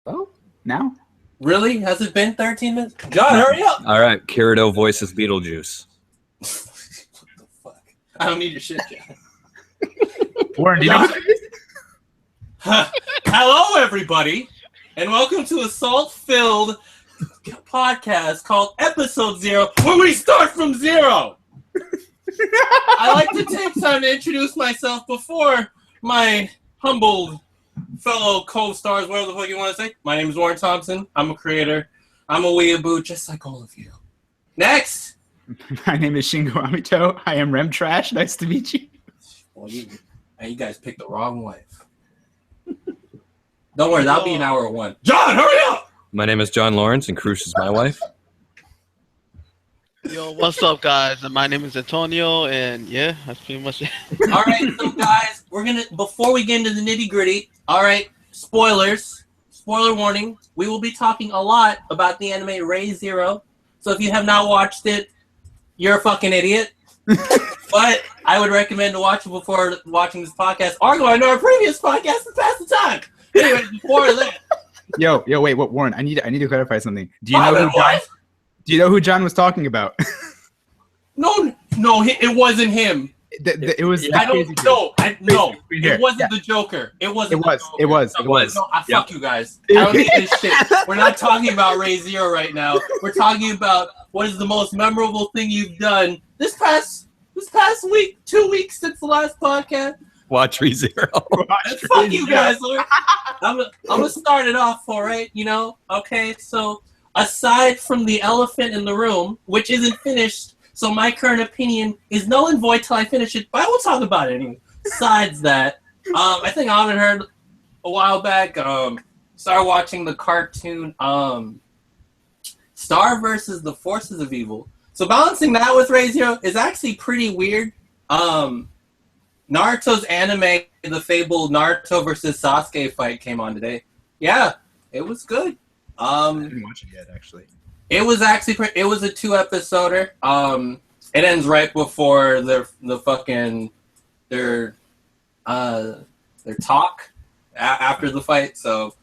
Oh, now? Really? Has it been 13 minutes? John, hurry up! All right, Kirito voices Beetlejuice. What the fuck? I don't need your shit, John. Warren, do you know what that is? Hello, everybody, and welcome to Assault-Filled podcast called Episode 0, where we start from zero. I like to take time to introduce myself before my humbled fellow co-stars, whatever the fuck you want to say. My name is Warren Thompson. I'm a creator. I'm a weeaboo, just like all of you. Next! My name is Shingo Amito. I am Rem Trash. Nice to meet you. Well, you guys picked the wrong wife. Don't worry, that'll be an hour one. John, hurry up! My name is John Lawrence, and Cruise is my wife. Yo, what's up, guys? My name is Antonio, and yeah, that's pretty much it. All right, so guys, before we get into the nitty gritty, all right, spoilers, spoiler warning, we will be talking a lot about the anime Re:Zero. So if you have not watched it, you're a fucking idiot. But I would recommend to watch it before watching this podcast, or go into our previous podcast to pass the time. Anyway, before that. Yo, wait, what, Warren? I need to clarify something. Do you know who John was talking about? No, it wasn't him. It was. I don't know. No, it wasn't the Joker. It wasn't. It was. No, fuck you guys. I don't need this shit. We're not talking about Re:Zero right now. We're talking about what is the most memorable thing you've done this past week, 2 weeks since the last podcast. Watch Re:Zero. Fuck you guys. I'm gonna start it off, all right? You know, okay. So aside from the elephant in the room, which isn't finished. So my current opinion is null and void till I finish it, but I will talk about it anyway. Besides that, I think Alvin heard a while back, started watching the cartoon Star versus the Forces of Evil. So balancing that with Re:Zero is actually pretty weird. Naruto's anime, the fabled Naruto versus Sasuke fight came on today. Yeah, it was good. I didn't watch it yet, actually. It was actually it was a 2-episoder. It ends right before their talk after the fight. So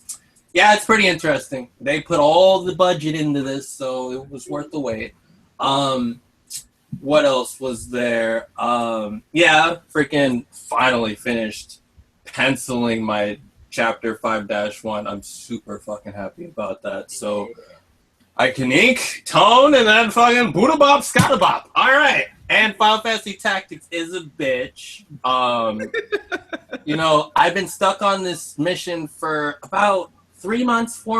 yeah, it's pretty interesting. They put all the budget into this, so it was worth the wait. What else was there? Yeah, freaking finally finished penciling my chapter 5-1. I'm super fucking happy about that. So I can ink, tone, and then fucking Buddha Bop, Scotta Bop. All right. And Final Fantasy Tactics is a bitch. You know, I've been stuck on this mission for about 4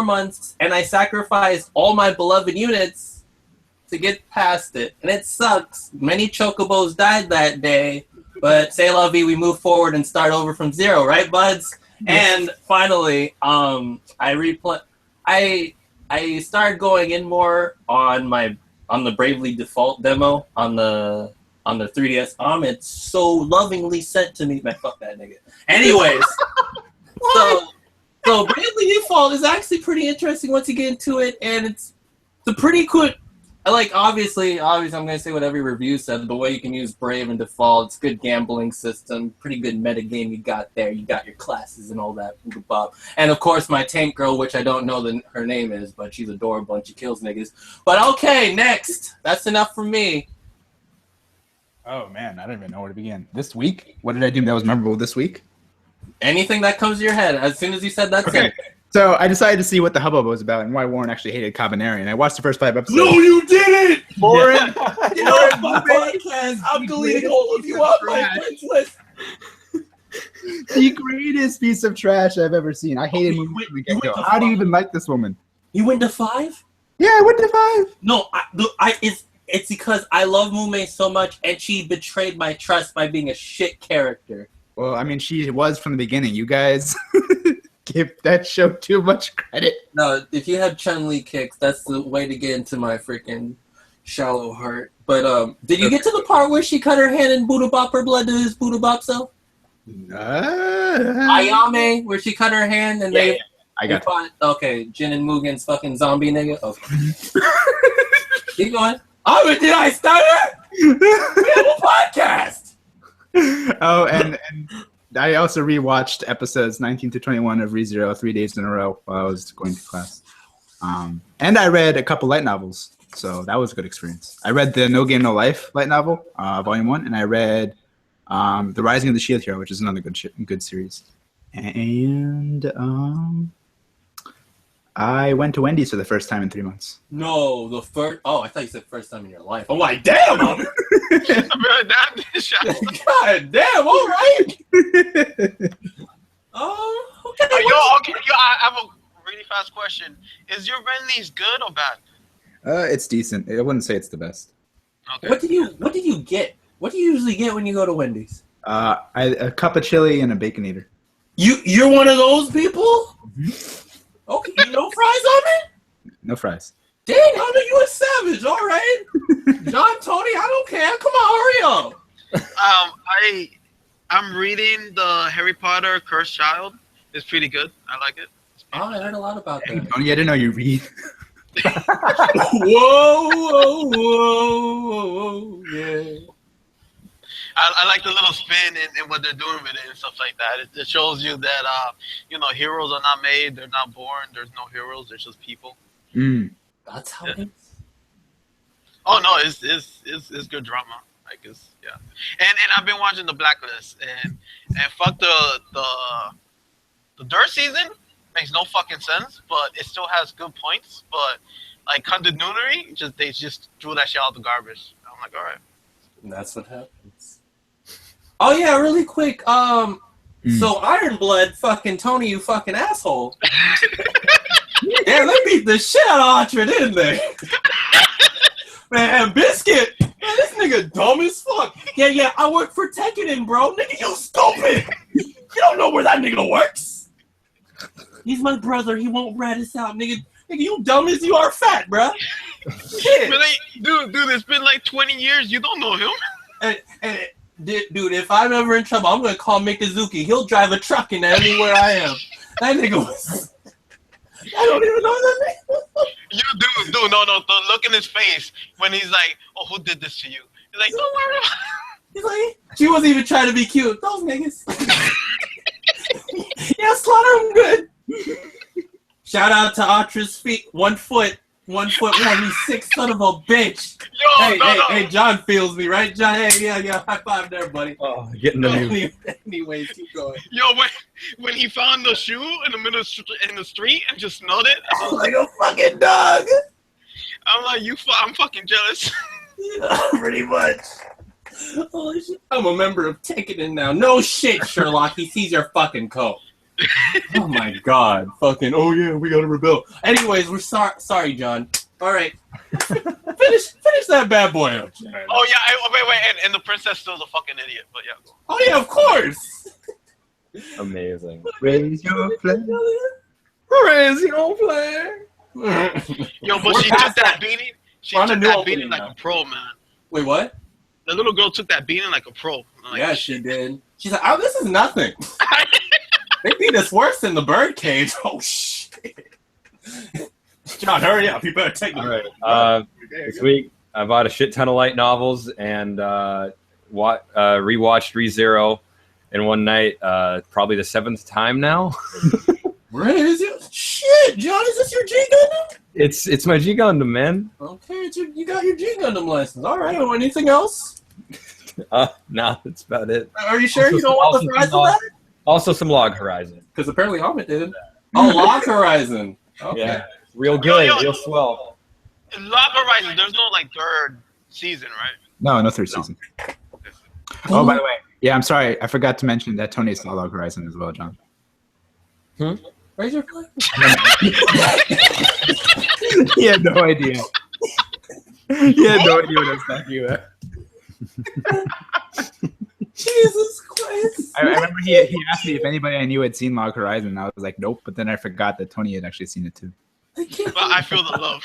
months, and I sacrificed all my beloved units to get past it. And it sucks. Many chocobos died that day, but c'est la vie, we move forward and start over from zero, right, buds? Yes. And finally, I started going in more on the Bravely Default demo on the 3DS. It's so lovingly sent to me. Man, fuck that nigga. Anyways, so Bravely Default is actually pretty interesting once you get into it, and it's a pretty cool. Obviously, I'm gonna say what every review said. The way you can use Brave and Default, it's good gambling system, pretty good meta game you got there. You got your classes and all that, and of course my tank girl, which I don't know her name is, but she's adorable and she kills niggas. But okay, next. That's enough for me. Oh man, I don't even know where to begin. This week, what did I do that was memorable this week? Anything that comes to your head. As soon as you said that's it. So I decided to see what the hubbub was about and why Warren actually hated Cabaneri, and I watched the first 5 episodes. No, you didn't! Warren! You know my podcast. I'm deleting all of you off my friends list. The greatest piece of trash I've ever seen. I hated him from the get-go. How do you even like this woman? You went to 5? Yeah, I went to 5. No, it's because I love Mume so much, and she betrayed my trust by being a shit character. Well, I mean, she was from the beginning. You guys give that show too much credit. No, if you have Chun-Li kicks, that's the way to get into my freaking shallow heart. But did you get to the part where she cut her hand and Buddha Bop her blood to his Buddha Bop self? Ayame, where she cut her hand and they got fought. Okay, Jin and Mugen's fucking zombie nigga. Okay. Keep going. Oh, but did I start it? We have a podcast. Oh, and I also rewatched episodes 19 to 21 of ReZero 3 days in a row while I was going to class. And I read a couple light novels, so that was a good experience. I read the No Game No Life light novel, volume 1, and I read The Rising of the Shield Hero, which is another good series. And I went to Wendy's for the first time in 3 months. No, the first. Oh, I thought you said first time in your life. I'm like, damn. God damn. All right. Okay. I have a really fast question. Is your Wendy's good or bad? It's decent. I wouldn't say it's the best. Okay. What did you get? What do you usually get when you go to Wendy's? A cup of chili and a Baconator. You're one of those people? Mm-hmm. Okay, no fries on it? No fries. Dang, I know you a savage. All right, John, Tony, I don't care. Come on, hurry up. I'm reading the Harry Potter Cursed Child. It's pretty good. I like it. Oh, I heard a lot about that. Tony, I didn't know you read. whoa, yeah. I like the little spin and what they're doing with it and stuff like that. It shows you that heroes are not made, they're not born. There's no heroes. There's just people. That's how it is. Oh no, it's good drama. Like and I've been watching The Blacklist and fuck the third season makes no fucking sense, but it still has good points. But like continuity, they just threw that shit out the garbage. I'm like, all right. And that's what happens. Oh yeah, really quick. So Iron Blood, fucking Tony, you fucking asshole. Yeah, they beat the shit out of Ultra, didn't they? Man, Biscuit, man, this nigga dumb as fuck. Yeah, I work for Tekken, bro. Nigga, you stupid. You don't know where that nigga works. He's my brother. He won't rat us out, nigga. Nigga, you dumb as you are fat, bro. Shit. Dude, it's been like 20 years. You don't know him. And dude, if I'm ever in trouble, I'm gonna call Mikazuki. He'll drive a truck in anywhere I am. That nigga was. I don't even know that nigga. You do, no. The look in his face when he's like, "Oh, who did this to you?" He's like, "Don't worry." He's like, she wasn't even trying to be cute. Those niggas. Yeah, slaughter him good. Shout out to Ultra's feet. 1 foot. 1 foot 1. You sick son of a bitch. Yo, Hey, John feels me, right? John, hey, yeah, high five there, buddy. Oh, getting the new. Anyways, keep going. Yo, when he found the shoe in the middle in the street and just smelled it, I was like a fucking dog. I'm like, I'm fucking jealous. Yeah, pretty much. Holy shit. I'm a member of Tekken now. No shit, Sherlock. He sees your fucking coat. Oh my god. Fucking, oh yeah, we gotta rebel. Anyways, we're sorry, John. Alright. finish that bad boy up, John. Oh yeah, wait, and the princess still's a fucking idiot, but yeah. Oh yeah, of course. Amazing. Raise your flag. Raise your flag. Yo, but she took that beating. She took that beating like a pro, man. Wait, what? The little girl took that beating like a pro. Like, yeah, she did. She's like, oh, this is nothing. They beat us worse than the birdcage. Oh, shit. John, hurry up. You better take it. All right. This week, I bought a shit ton of light novels and rewatched ReZero in one night, probably the 7th time now. Where is it? Shit, John, is this your G Gundam? It's my G Gundam, man. Okay, you got your G Gundam license. All right. Anything else? No, that's about it. Are you sure Also you don't want the Horizon letter? Also some Log Horizon. Because apparently Helmet did. Oh, Log Horizon. Okay. Yeah, real good, real swell. In Log Horizon, there's no like third season, right? No third season. Oh, by the way, yeah, I'm sorry, I forgot to mention that Tony saw Log Horizon as well, John. Raise your flag. He had no idea. He had no idea what I was talking about. Jesus Christ. I remember he asked me if anybody I knew had seen Log Horizon, and I was like, nope, but then I forgot that Tony had actually seen it too. But I feel the love.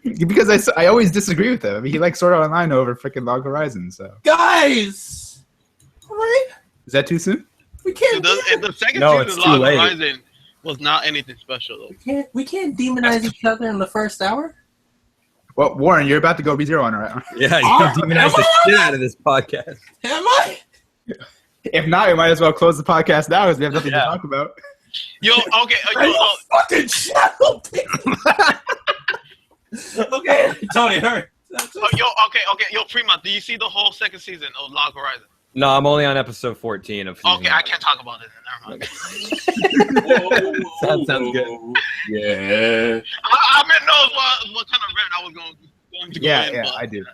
Because I always disagree with him. I mean, he likes Sword Art Online over freaking Log Horizon, so. Guys! Right? Is that too soon? We can't. The second No, season it's of too Log late. Horizon was not anything special though. We can't demonize each other in the first hour. Well, Warren, you're about to go ReZero on, right? Yeah, you demonize the shit out of this podcast. Am I? If not, we might as well close the podcast now because we have nothing to talk about. Yo, okay. Fucking shut up. Okay, Tony, hurry. Yo, Prima, do you see the whole second season of Log Horizon? No, I'm only on episode 14 of season Okay, I can't talk about it. Never mind. Sounds good. Yeah. I meant knows what kind of rant I was going to go in. Yeah, but I do.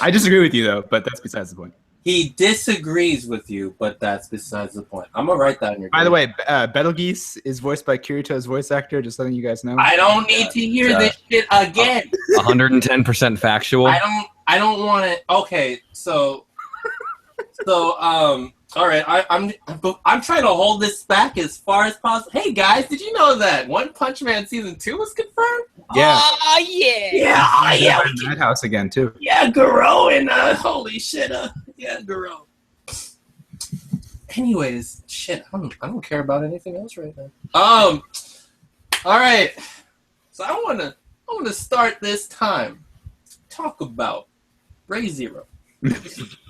I disagree with you though, but that's besides the point. He disagrees with you, but that's besides the point. I'm gonna write that in your. By the way, Betelgeuse is voiced by Kirito's voice actor. Just letting you guys know. I don't need to hear this shit again. 110% factual. I don't want it. Okay, so, all right. I'm trying to hold this back as far as possible. Hey guys, did you know that One Punch Man season 2 was confirmed? Yeah. Oh, yeah. Yeah. Madhouse again too. Yeah, Garo and holy shit, yeah, Garo. Anyways, shit, I don't care about anything else right now. All right. So I wanna start this time. Talk about Ray Zero.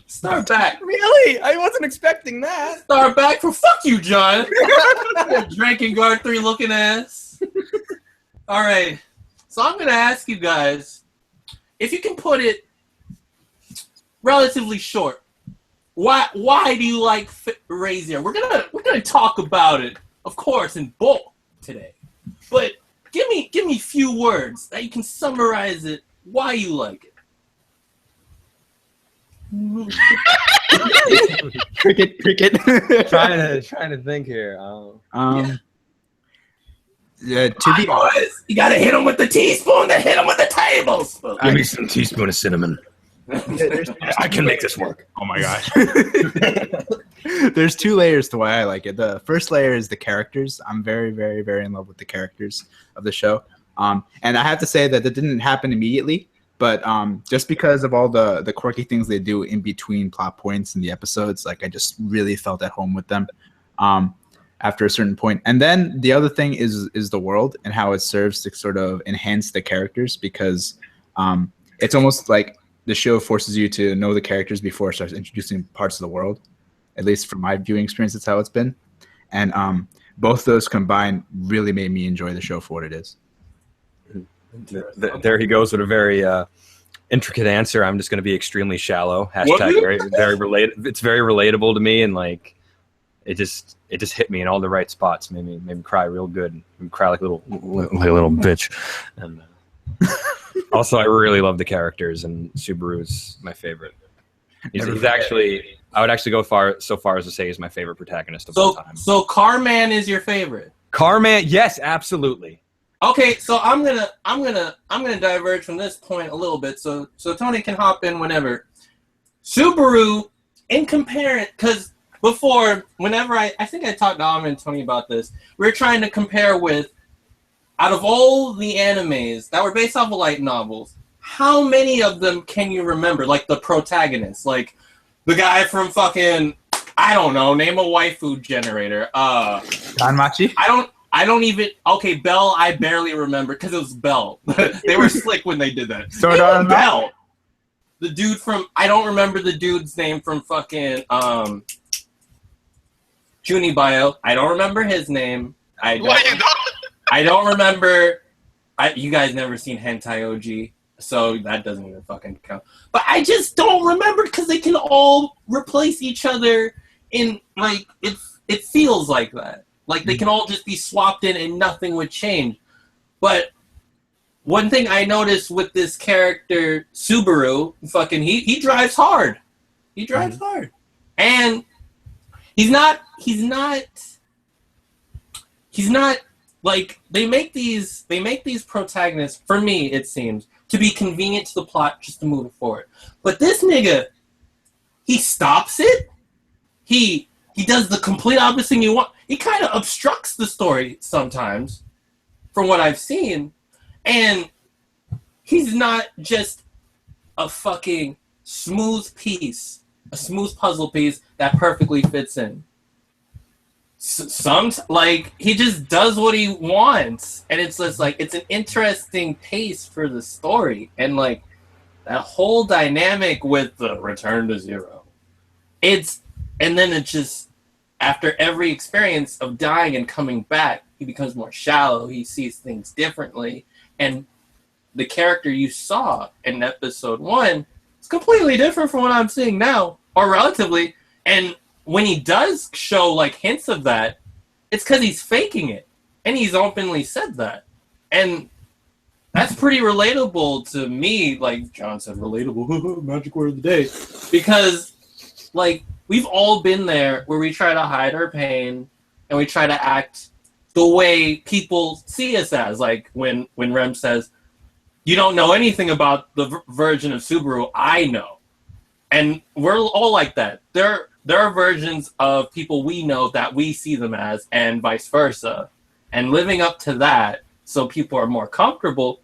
Start back. Really? I wasn't expecting that. Start back from fuck you, John. Drinking guard 3 looking ass. All right. So I'm gonna ask you guys if you can put it relatively short. Why do you like Ray Zero? We're gonna talk about it, of course, in bulk today. But give me a few words that you can summarize it. Why you like it? Cricket. trying to think here. Yeah, to be honest, You gotta hit him with the teaspoon, then hit him with the tablespoon. Give me some teaspoon of cinnamon. I can make this work. oh my gosh. There's 2 layers to why I like it. The first layer is the characters. I'm very, very, very in love with the characters of the show. And I have to say that didn't happen immediately, but just because of all the quirky things they do in between plot points in the episodes, like I just really felt at home with them after a certain point. And then the other thing is the world and how it serves to sort of enhance the characters, because it's almost like the show forces you to know the characters before it starts introducing parts of the world. At least from my viewing experience, that's how it's been. And both those combined really made me enjoy the show for what it is. There he goes with a very intricate answer. I'm just going to be extremely shallow. Hashtag very related. It's very relatable to me, and like it just hit me in all the right spots. Made me cry real good. Made me cry like a little bitch. And also, I really love the characters, and Subaru's my favorite. He's actually, I would actually go so far as to say he's my favorite protagonist of all time. So Carman is your favorite? Carman, yes, absolutely. Okay, so I'm gonna diverge from this point a little bit, so Tony can hop in whenever. Subaru, in comparing, because before, whenever I think I talked to Alvin and Tony about this, we were trying to compare with, out of all the animes that were based off of light novels, how many of them can you remember? Like the protagonist, like the guy from fucking, I don't know, name a waifu generator. Danmachi? I don't even. Okay, Bell. I barely remember because it was Bell. They were slick when they did that. Sword Art Bell. The dude from. I don't remember the dude's name from fucking Junibyo. I don't remember his name. I don't remember. You guys never seen Hentai OG, so that doesn't even fucking count. But I just don't remember because they can all replace each other in like it feels like that. Like, they can all just be swapped in and nothing would change. But one thing I noticed with this character, Subaru, fucking, he drives hard. He drives hard. And he's not, like, they make these protagonists, for me, it seems, to be convenient to the plot just to move it forward. But this nigga, he stops it. He does the complete opposite thing you want. He kind of obstructs the story sometimes, from what I've seen. And he's not just a fucking smooth piece, a smooth puzzle piece that perfectly fits in. Like, he just does what he wants. And it's just like, it's an interesting pace for the story. And like, that whole dynamic with the Return to Zero. it's, and then it's just, after every experience of dying and coming back, he becomes more shallow. He sees things differently. And the character you saw in episode 1 is completely different from what I'm seeing now, or relatively. And when he does show like hints of that, it's because he's faking it. And he's openly said that. And that's pretty relatable to me. Like John said, relatable, magic word of the day. Because, like, we've all been there where we try to hide our pain and we try to act the way people see us as. Like when Rem says, you don't know anything about the version of Subaru I know. And we're all like that. There are versions of people we know that we see them as, and vice versa. And living up to that so people are more comfortable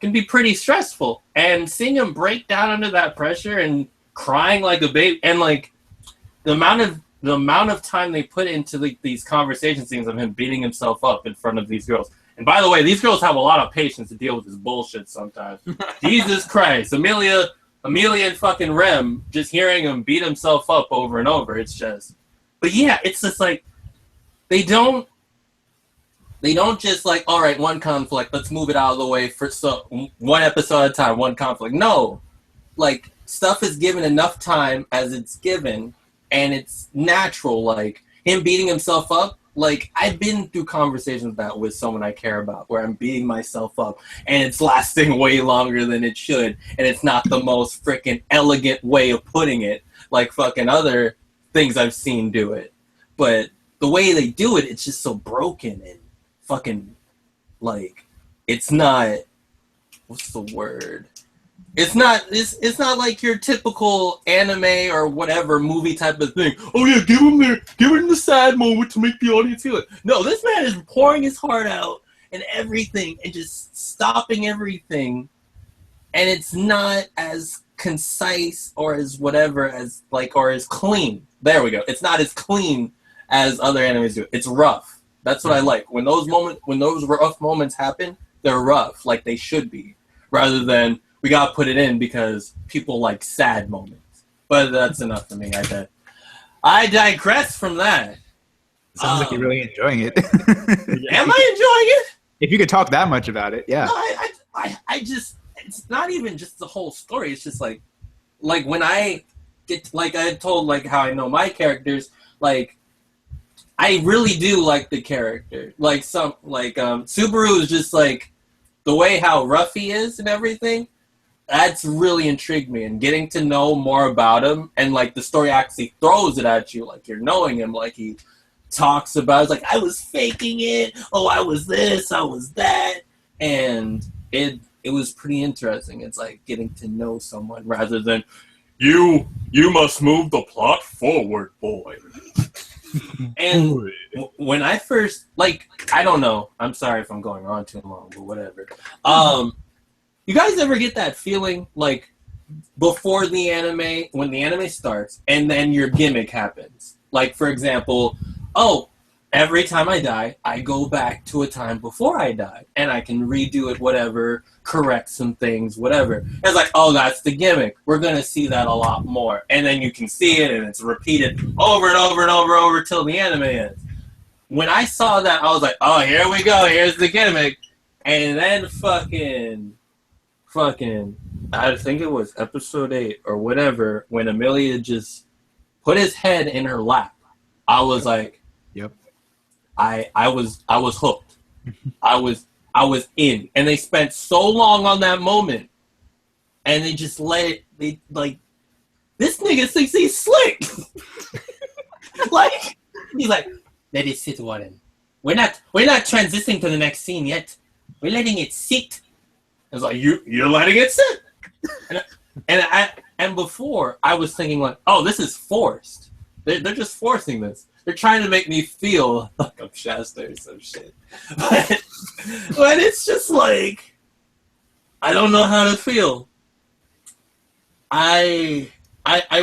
can be pretty stressful. And seeing him break down under that pressure and crying like a baby, and like the amount of time they put into these conversation scenes of him beating himself up in front of these girls. And by the way, these girls have a lot of patience to deal with this bullshit sometimes. Jesus Christ. Amelia and fucking Rem, just hearing him beat himself up over and over, it's just... But yeah, it's just like, they don't just like, all right, one conflict, let's move it out of the way for one episode at a time, one conflict. No. Like, stuff is given enough time as it's given, and it's natural. Like, him beating himself up, like, I've been through conversations with someone I care about where I'm beating myself up and it's lasting way longer than it should, and it's not the most freaking elegant way of putting it, like fucking other things I've seen do it. But the way they do it, it's just so broken and fucking, like, it's not, what's the word? It's not like your typical anime or whatever movie type of thing. Oh yeah, give him the sad moment to make the audience feel it. No, this man is pouring his heart out and everything and just stopping everything. And it's not as concise or as whatever as like, or as clean. There we go. It's not as clean as other animes do. It's rough. That's what I like. When those rough moments happen, they're rough, like they should be, rather than we gotta put it in because people like sad moments. But that's enough for me, I bet. I digress from that. Sounds like you're really enjoying it. Am I enjoying it? If you could talk that much about it, yeah. No, I just, it's not even just the whole story. It's just like when I get, like I told, like how I know my characters, like I really do like the character. Like Subaru is just like the way how rough he is and everything. That's really intrigued me, and getting to know more about him, and like the story actually throws it at you, like you're knowing him, like he talks about, it's like, I was faking it, oh I was this, I was that, and it was pretty interesting. It's like getting to know someone rather than you must move the plot forward, boy. And when I first, like, I don't know, I'm sorry if I'm going on too long, but whatever. You guys ever get that feeling, like, before the anime, when the anime starts, and then your gimmick happens? Like, for example, oh, every time I die, I go back to a time before I died, and I can redo it, whatever, correct some things, whatever. It's like, oh, that's the gimmick. We're going to see that a lot more. And then you can see it, and it's repeated over and over and over till the anime ends. When I saw that, I was like, oh, here we go, here's the gimmick. And then fucking, I think it was episode 8 or whatever, when Amelia just put his head in her lap. I was like, yep. I was hooked. I was in. And they spent so long on that moment, and they just let it, they, like, this nigga thinks he's slick. Like, he's like, let it sit, Warren. We're not transitioning to the next scene yet. We're letting it sit. I was like, you're letting it sit. And before, I was thinking like, oh, this is forced. They're just forcing this. They're trying to make me feel like I'm Shasta or some shit. But it's just like, I don't know how to feel. I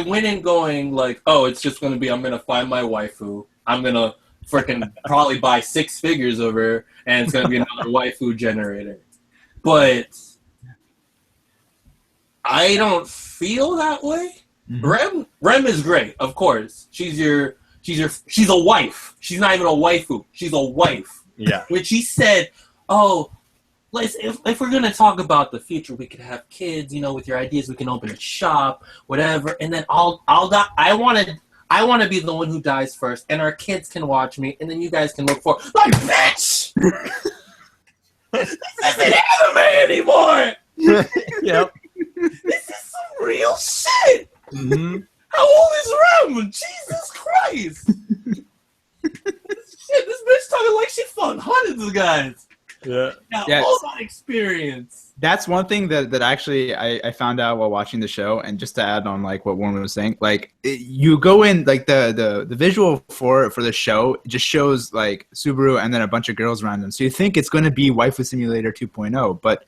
went in going like, oh, it's just going to be, I'm going to find my waifu. I'm going to freaking probably buy 6 figures of her, and it's going to be another waifu generator. But I don't feel that way. Rem is great, of course. She's a wife. She's not even a waifu. She's a wife. Yeah. When she said, "Oh, if we're gonna talk about the future, we could have kids. With your ideas, we can open a shop, whatever. And then I'll die. I want to be the one who dies first, and our kids can watch me, and then you guys can look for like bitch. This isn't anime anymore. Yep. This is some real shit. Mm-hmm. How old is Rem? Jesus Christ! Shit, this bitch talking like she fucked hundreds of guys. Yeah. Got all that experience. That's one thing that actually I found out while watching the show, and just to add on like what Warren was saying, like you go in like the visual for the show just shows like Subaru and then a bunch of girls around them, so you think it's going to be Waifu Simulator 2.0, but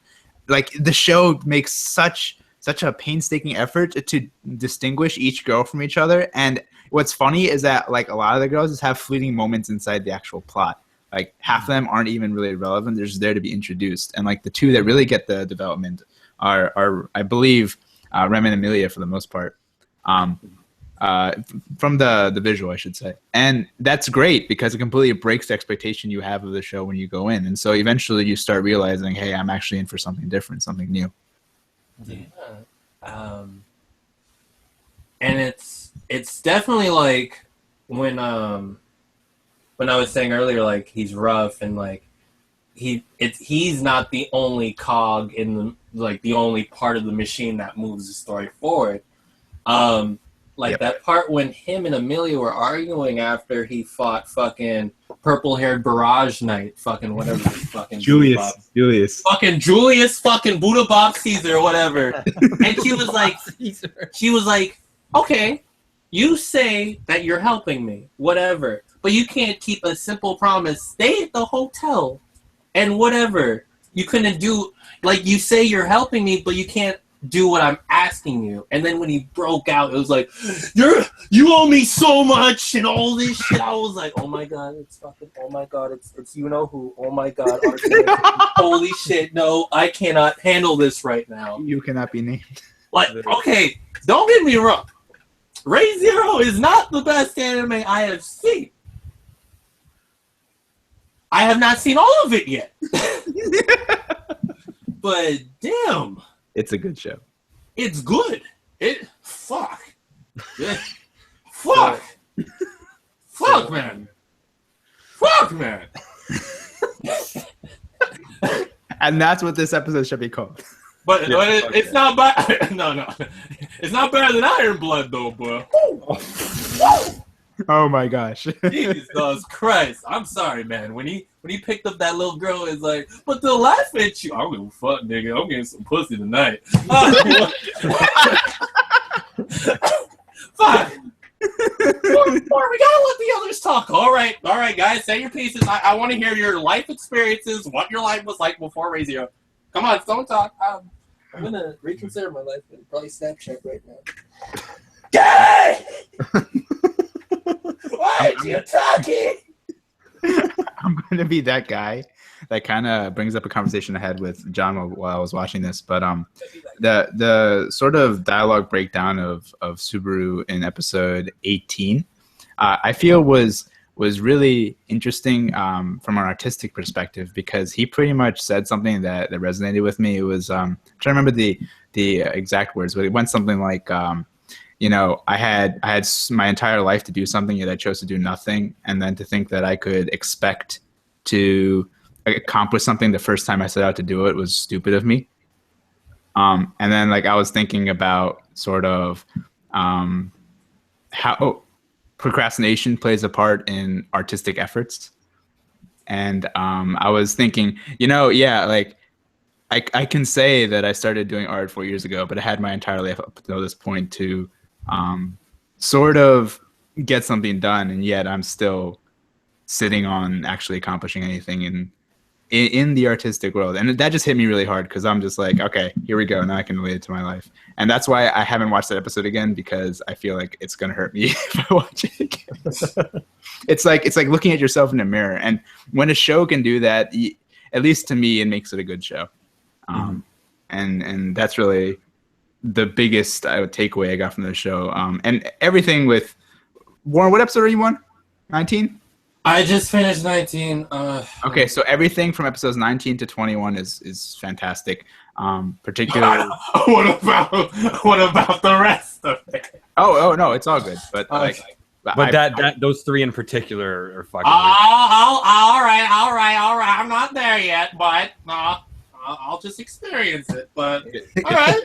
like the show makes such a painstaking effort to distinguish each girl from each other. And what's funny is that like a lot of the girls just have fleeting moments inside the actual plot. Like half of them aren't even really relevant. They're just there to be introduced. And like the two that really get the development are I believe, Rem and Amelia for the most part. From the visual, I should say. And that's great because it completely breaks the expectation you have of the show when you go in. And so eventually you start realizing, hey, I'm actually in for something different, something new. Yeah. And it's definitely like when I was saying earlier, like he's rough and like he's not the only cog in the only part of the machine that moves the story forward. Yep. That part when him and Amelia were arguing after he fought fucking purple-haired Barrage Knight, fucking whatever the fucking Julius. Fucking Julius fucking Buddha Bob Caesar or whatever. And she was like, okay, you say that you're helping me, whatever, but you can't keep a simple promise. Stay at the hotel and whatever. You couldn't do, like, you say you're helping me, but you can't do what I'm asking you. And then when he broke out, it was like, you owe me so much and all this shit. I was like, oh my god, it's you know who. Oh my god, holy shit, no, I cannot handle this right now. You cannot be named. Like, okay, don't get me wrong. Re:Zero is not the best anime I have seen. I have not seen all of it yet. But damn. It's a good show. It's good. Fuck. Fuck. Fuck, man. Fuck, man. And that's what this episode should be called. But it's not bad. No. It's not better than Iron Blood, though, bro. Oh my gosh. Jesus Christ. I'm sorry, man. When he picked up that little girl, it's like, but they'll laugh at you. I don't give a fuck, nigga. I'm getting some pussy tonight. Fuck. More, we gotta let the others talk. All right, guys, say your pieces. I want to hear your life experiences, what your life was like before Re:Zero. Come on, don't talk. I'm gonna reconsider my life and probably Snapchat right now. Gay! Why are you talking? I'm going to be that guy that kind of brings up a conversation I had with John while I was watching this. But the sort of dialogue breakdown of Subaru in episode 18, I feel was really interesting from an artistic perspective, because he pretty much said something that resonated with me. It was I'm trying to remember the exact words, but it went something like, I had my entire life to do something, yet I chose to do nothing, and then to think that I could expect to accomplish something the first time I set out to do it was stupid of me. And then like I was thinking about sort of how procrastination plays a part in artistic efforts. And I was thinking, like I can say that I started doing art 4 years ago, but I had my entire life up to this point to sort of get something done, and yet I'm still sitting on actually accomplishing anything in the artistic world. And that just hit me really hard, because I'm just like, okay, here we go. Now I can relate it to my life. And that's why I haven't watched that episode again, because I feel like it's going to hurt me if I watch it again. It's like looking at yourself in a mirror. And when a show can do that, at least to me, it makes it a good show. And that's really the biggest takeaway I got from the show. And everything with Warren. What episode are you on? 19. I just finished 19. Okay, so everything from episodes 19 to 21 is fantastic. Particularly. what about the rest of it? Oh no, it's all good. But those three in particular are fucking. All right. I'm not there yet, but I'll just experience it. But all right.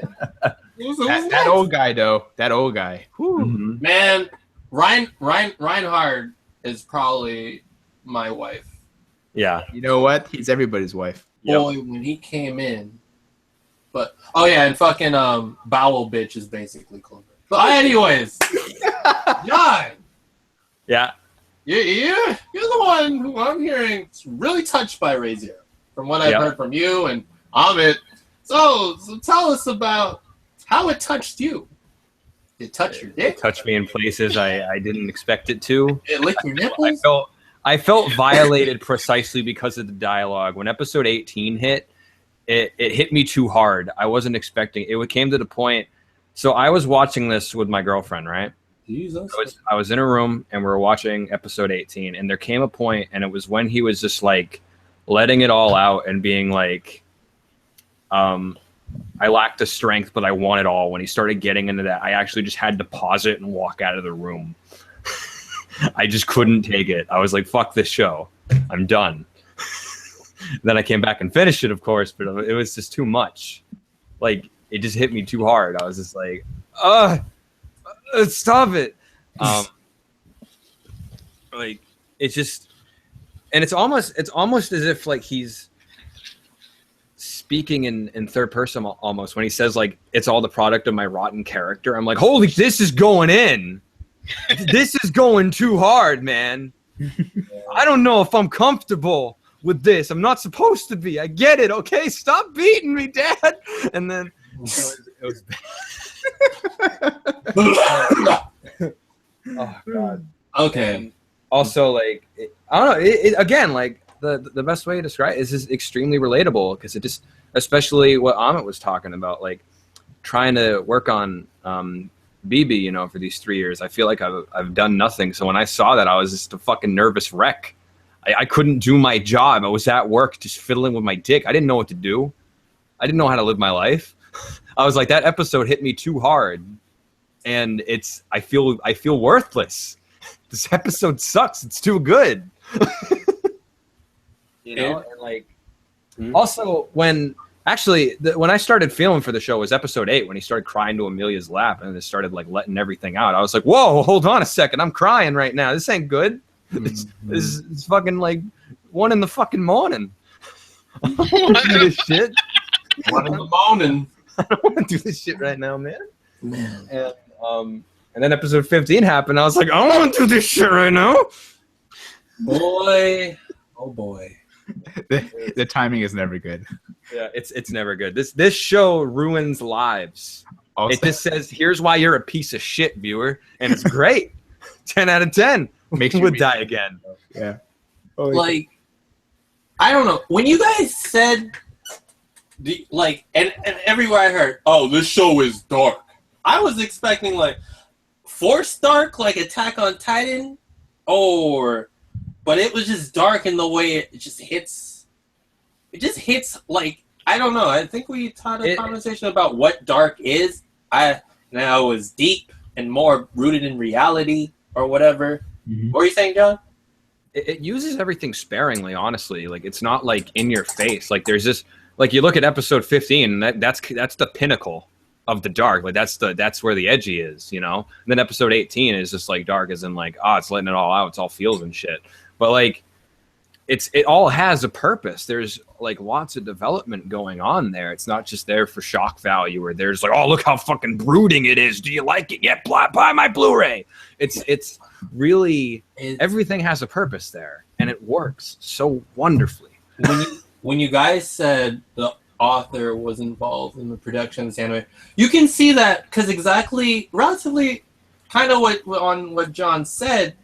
That old guy, though. That old guy. Mm-hmm. Man, Reinhard is probably my wife. Yeah. You know what? He's everybody's wife. Boy, when he came in. But and fucking bowel bitch is basically Clover. But anyways, John. Yeah. You're the one who I'm hearing is really touched by Ray Zero, from what I've heard from you and Amit. So tell us about how it touched you. It touched your dick? It touched me in places I didn't expect it to. It licked your nipples? I felt violated precisely because of the dialogue. When episode 18 hit, it hit me too hard. I wasn't expecting it. It came to the point. So I was watching this with my girlfriend, right? Jesus. I was in a room and we were watching episode 18, and there came a point, and it was when he was just like letting it all out and being like, I lacked the strength, but I want it all. When he started getting into that, I actually just had to pause it and walk out of the room. I just couldn't take it. I was like, fuck this show. I'm done. Then I came back and finished it, of course, but it was just too much. Like, it just hit me too hard. I was just like, stop it. Like, it's just, and it's almost as if like he's speaking in third person almost when he says like, it's all the product of my rotten character. I'm like, holy, this is going in. This is going too hard, man. I don't know if I'm comfortable with this. I'm not supposed to be. I get it. Okay, stop beating me, Dad. And then it was oh God. Okay. And also, like, I don't know. Again, like the best way to describe it is just extremely relatable, because it just, especially what Amit was talking about, like trying to work on BB, you know, for these 3 years. I feel like I've done nothing. So when I saw that, I was just a fucking nervous wreck. I couldn't do my job. I was at work just fiddling with my dick. I didn't know what to do. I didn't know how to live my life. I was like, that episode hit me too hard, and I feel worthless. This episode sucks. It's too good. You know, and like, also when I started feeling for the show was episode 8, when he started crying to Amelia's lap and just started like letting everything out. I was like, whoa, hold on a second. I'm crying right now. This ain't good. It's fucking like 1 in the fucking morning. I don't want to do this shit. 1 in the morning. I don't want to do this shit right now, man. And then episode 15 happened. I was like, I don't want to do this shit right now. Boy, oh boy. The timing is never good. Yeah, it's never good. This show ruins lives. Also, it just says, here's why you're a piece of shit, viewer. And it's great. 10 out of 10. Makes you would die again. Yeah. Like, I don't know. When you guys said, and everywhere I heard, oh, this show is dark, I was expecting, like, forced dark, like Attack on Titan, but it was just dark in the way it just hits. It just hits, like, I don't know. I think we had a conversation about what dark is. Now it was deep and more rooted in reality or whatever. Mm-hmm. What were you saying, John? It uses everything sparingly, honestly. Like, it's not like in your face. Like, there's this, like, you look at episode 15, and that's the pinnacle of the dark. Like, that's where the edgy is, you know? And then episode 18 is just like dark as in like, it's letting it all out. It's all feels and shit. But like, it all has a purpose. There's like lots of development going on there. It's not just there for shock value, or there's like, oh, look how fucking brooding it is. Do you like it? Yeah, buy my Blu-ray. It's really, everything has a purpose there, and it works so wonderfully. When you guys said the author was involved in the production of this anime, you can see that, because relatively kind of what John said,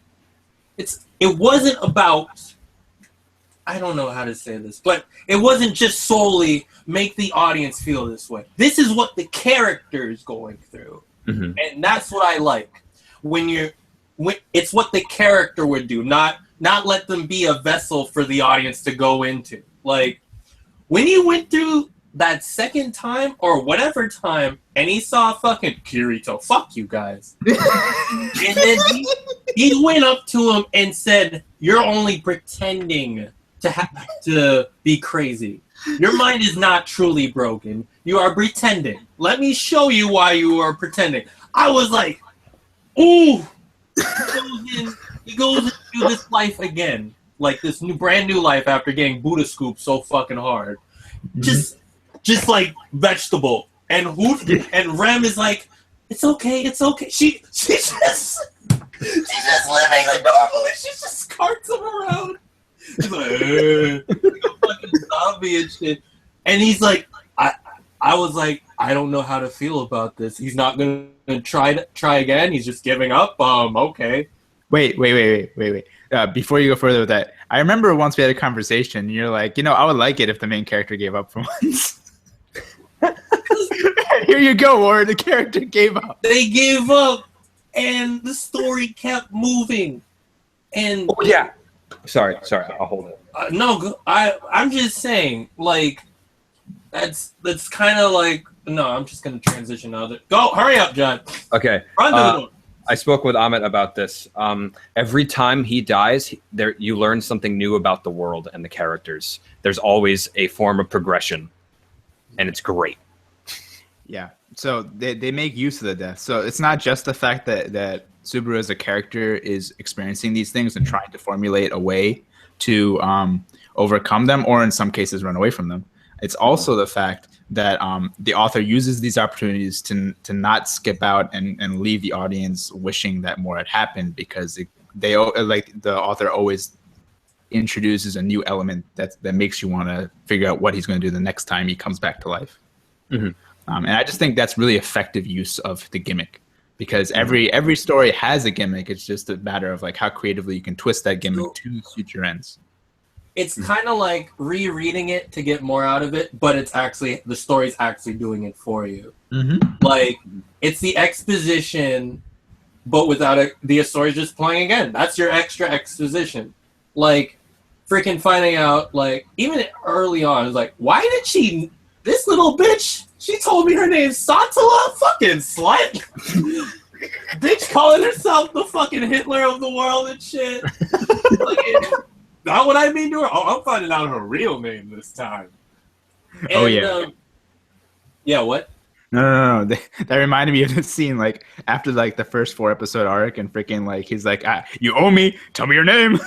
it wasn't about I don't know how to say this, but it wasn't just solely make the audience feel this way. This is what the character is going through, and that's what I like. When it's what the character would do, not let them be a vessel for the audience to go into. Like when he went through that second time or whatever time, and he saw fucking Kirito, fuck you guys, and then he went up to him and said, "You're only pretending to be crazy. Your mind is not truly broken. You are pretending. Let me show you why you are pretending." I was like, ooh. He goes into this life again. Like this brand new life after getting Buddha scooped so fucking hard. Just like vegetable. And Rem is like, it's okay. She's just living like normal, and she just carts him around. He's like, like a fucking zombie and shit. And he's like, I was like, I don't know how to feel about this. He's not gonna try again. He's just giving up. Okay. Wait. Before you go further with that, I remember once we had a conversation, and you're like, I would like it if the main character gave up for once. Here you go, Warren. The character gave up. They gave up, and the story kept moving. And Sorry, I'll hold it. No, I'm just saying, like, that's kind of like, no, I'm just gonna transition to other. Go, hurry up, John. Okay. I spoke with Amit about this. Every time he dies, you learn something new about the world and the characters. There's always a form of progression, and it's great. Yeah. So they make use of the death. So it's not just the fact that Subaru as a character is experiencing these things and trying to formulate a way to overcome them, or in some cases run away from them. It's also the fact that the author uses these opportunities to not skip out and leave the audience wishing that more had happened, because the author always introduces a new element that makes you want to figure out what he's going to do the next time he comes back to life. And I just think that's really effective use of the gimmick, because every story has a gimmick. It's just a matter of like how creatively you can twist that gimmick to suit your ends. It's kind of like rereading it to get more out of it, but it's actually the story's actually doing it for you. Like it's the exposition, but without the story's just playing again. That's your extra exposition. Like freaking finding out, like even early on, it's like, why did this little bitch? She told me her name's Satala, fucking slut. Bitch calling herself the fucking Hitler of the world and shit. Like, not what I mean to her. Oh, I'm finding out her real name this time. And, yeah, what? No. That reminded me of the scene, like, after, like, the first 4-episode arc, and freaking, like, he's like, you owe me. Tell me your name.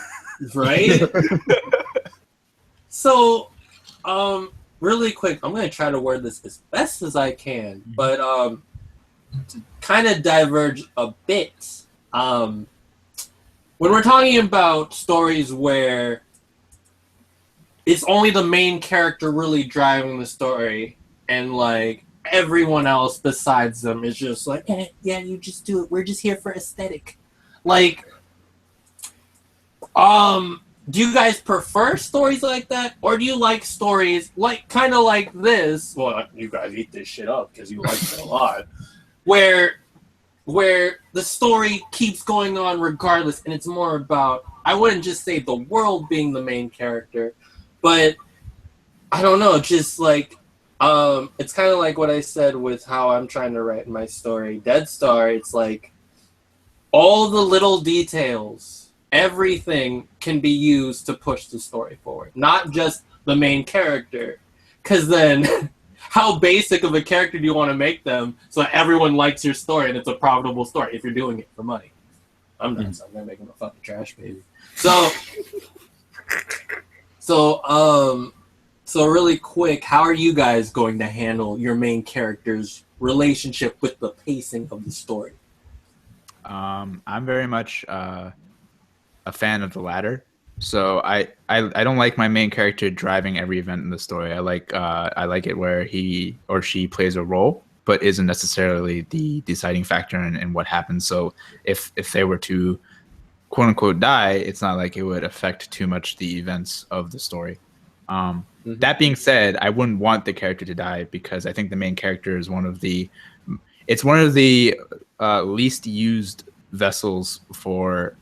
Right? So, really quick, I'm going to try to word this as best as I can, but to kind of diverge a bit, when we're talking about stories where it's only the main character really driving the story, and like everyone else besides them is just like, yeah, you just do it. We're just here for aesthetic. Like, do you guys prefer stories like that, or do you like stories like kind of like this? Well, you guys eat this shit up because you like it a lot. Where the story keeps going on regardless, and it's more about, I wouldn't just say the world being the main character, but I don't know, just like, it's kind of like what I said with how I'm trying to write my story. Dead Star, it's like all the little details, everything can be used to push the story forward, not just the main character, because then how basic of a character do you want to make them so that everyone likes your story and it's a profitable story if you're doing it for money? I'm not, so I'm gonna make him a fucking trash baby. So really quick, how are you guys going to handle your main character's relationship with the pacing of the story? I'm very much a fan of the latter. So I don't like my main character driving every event in the story. I like it where he or she plays a role, but isn't necessarily the deciding factor in what happens. So if they were to quote unquote die, it's not like it would affect too much the events of the story. That being said, I wouldn't want the character to die because I think the main character is one of the least used vessels for,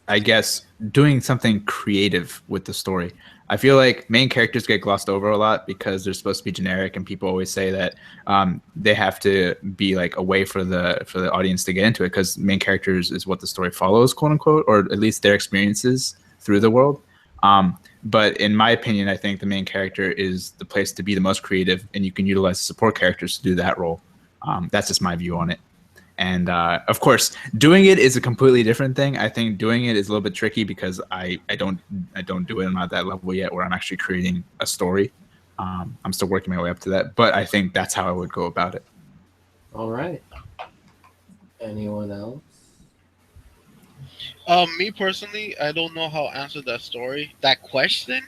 I guess, doing something creative with the story. I feel like main characters get glossed over a lot because they're supposed to be generic, and people always say that they have to be like a way for the audience to get into it because main characters is what the story follows, quote unquote, or at least their experiences through the world. But in my opinion, I think the main character is the place to be the most creative, and you can utilize support characters to do that role. That's just my view on it. And of course, doing it is a completely different thing. I think doing it is a little bit tricky because I don't do it. I'm not at that level yet where I'm actually creating a story. I'm still working my way up to that, but I think that's how I would go about it. All right. Anyone else? Me personally, I don't know how to answer that question,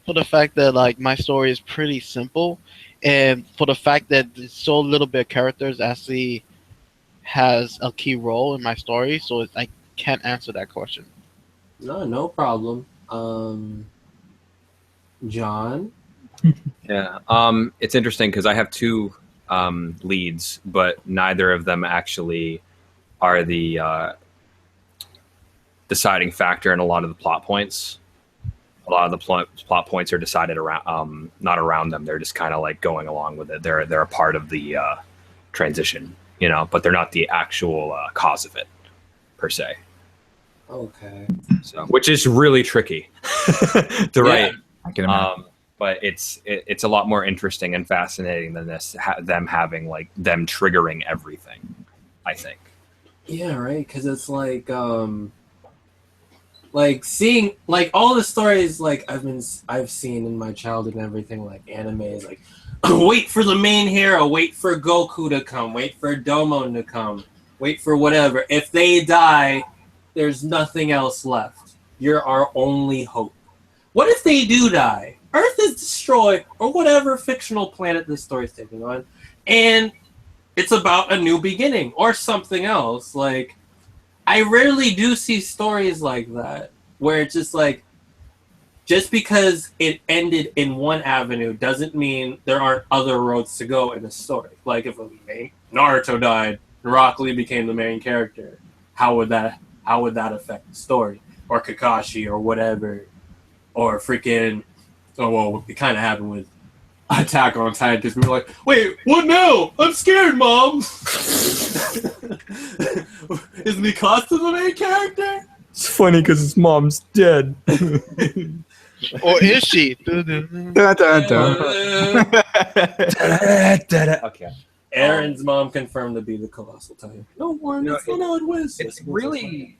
for the fact that like my story is pretty simple, and for the fact that there's so little bit of characters actually has a key role in my story, so I can't answer that question. No problem. John? Yeah. It's interesting because I have two leads, but neither of them actually are the deciding factor in a lot of the plot points. A lot of the plot points are decided around, not around them. They're just kind of like going along with it. They're a part of the transition, you know, but they're not the actual cause of it per se. Okay. So, which is really tricky to write. I can imagine. But it's a lot more interesting and fascinating than them having like them triggering everything, I think. Yeah, right. Because it's like seeing like all the stories like I've seen in my childhood and everything, like anime is like wait for the main hero, wait for Goku to come, wait for Domon to come, wait for whatever. If they die, there's nothing else left. You're our only hope. What if they do die? Earth is destroyed, or whatever fictional planet this story's taking on, and it's about a new beginning or something else. Like, I rarely do see stories like that where it's just like, just because it ended in one avenue doesn't mean there aren't other roads to go in the story. Like, if Naruto died, Rock Lee became the main character, how would that affect the story? Or Kakashi, or whatever, or freaking. Oh, well, it kind of happened with Attack on Titan because we were like, wait, what now? I'm scared, Mom! Isn't he close to the main character? It's funny because his mom's dead. Or is she? Dun, dun, dun. Okay. Aaron's mom confirmed to be the Colossal Titan. No one, that's not how it was. It's really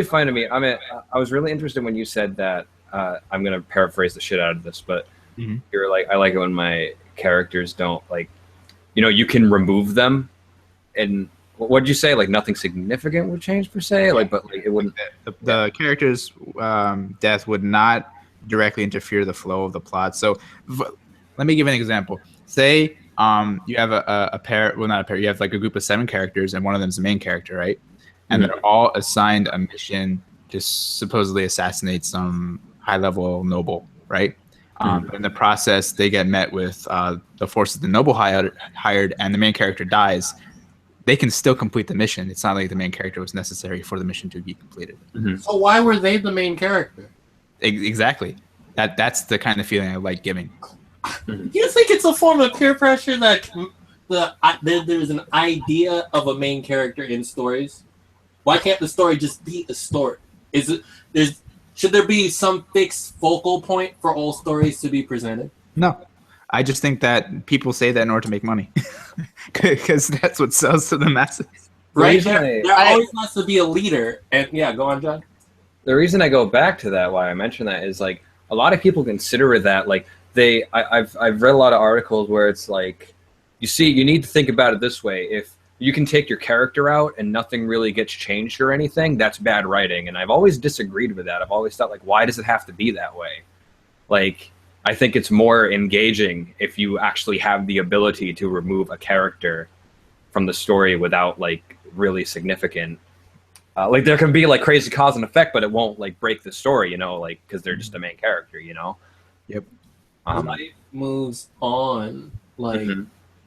fun to me. I mean, I was really interested when you said that. I'm gonna paraphrase the shit out of this, but you're like, I like it when my characters don't like, you know, you can remove them, and what did you say? Like nothing significant would change per se, like, but like it wouldn't. The character's death would not directly interfere the flow of the plot. So, let me give an example. Say you have a pair, well, not a pair. You have like a group of 7 characters, and one of them's the main character, right? And they're all assigned a mission to supposedly assassinate some high-level noble, right? In the process, they get met with the forces the noble hired, and the main character dies. They can still complete the mission. It's not like the main character was necessary for the mission to be completed. So why were they the main character? Exactly. That's the kind of feeling I like giving. You think it's a form of peer pressure that there's an idea of a main character in stories? Why can't the story just be a story? Should there be some fixed focal point for all stories to be presented? No. I just think that people say that in order to make money. Because that's what sells to the masses. Right? There always has to be a leader. And yeah, go on, John. The reason I go back to that, why I mention that, is like a lot of people consider that like I've read a lot of articles where it's like, you need to think about it this way. If you can take your character out and nothing really gets changed or anything, that's bad writing. And I've always disagreed with that. I've always thought, like, why does it have to be that way? Like, I think it's more engaging if you actually have the ability to remove a character from the story without, like, really significant Like there can be like crazy cause and effect, but it won't like break the story, you know, like because they're just the main character, you know. Yep. Life moves on, like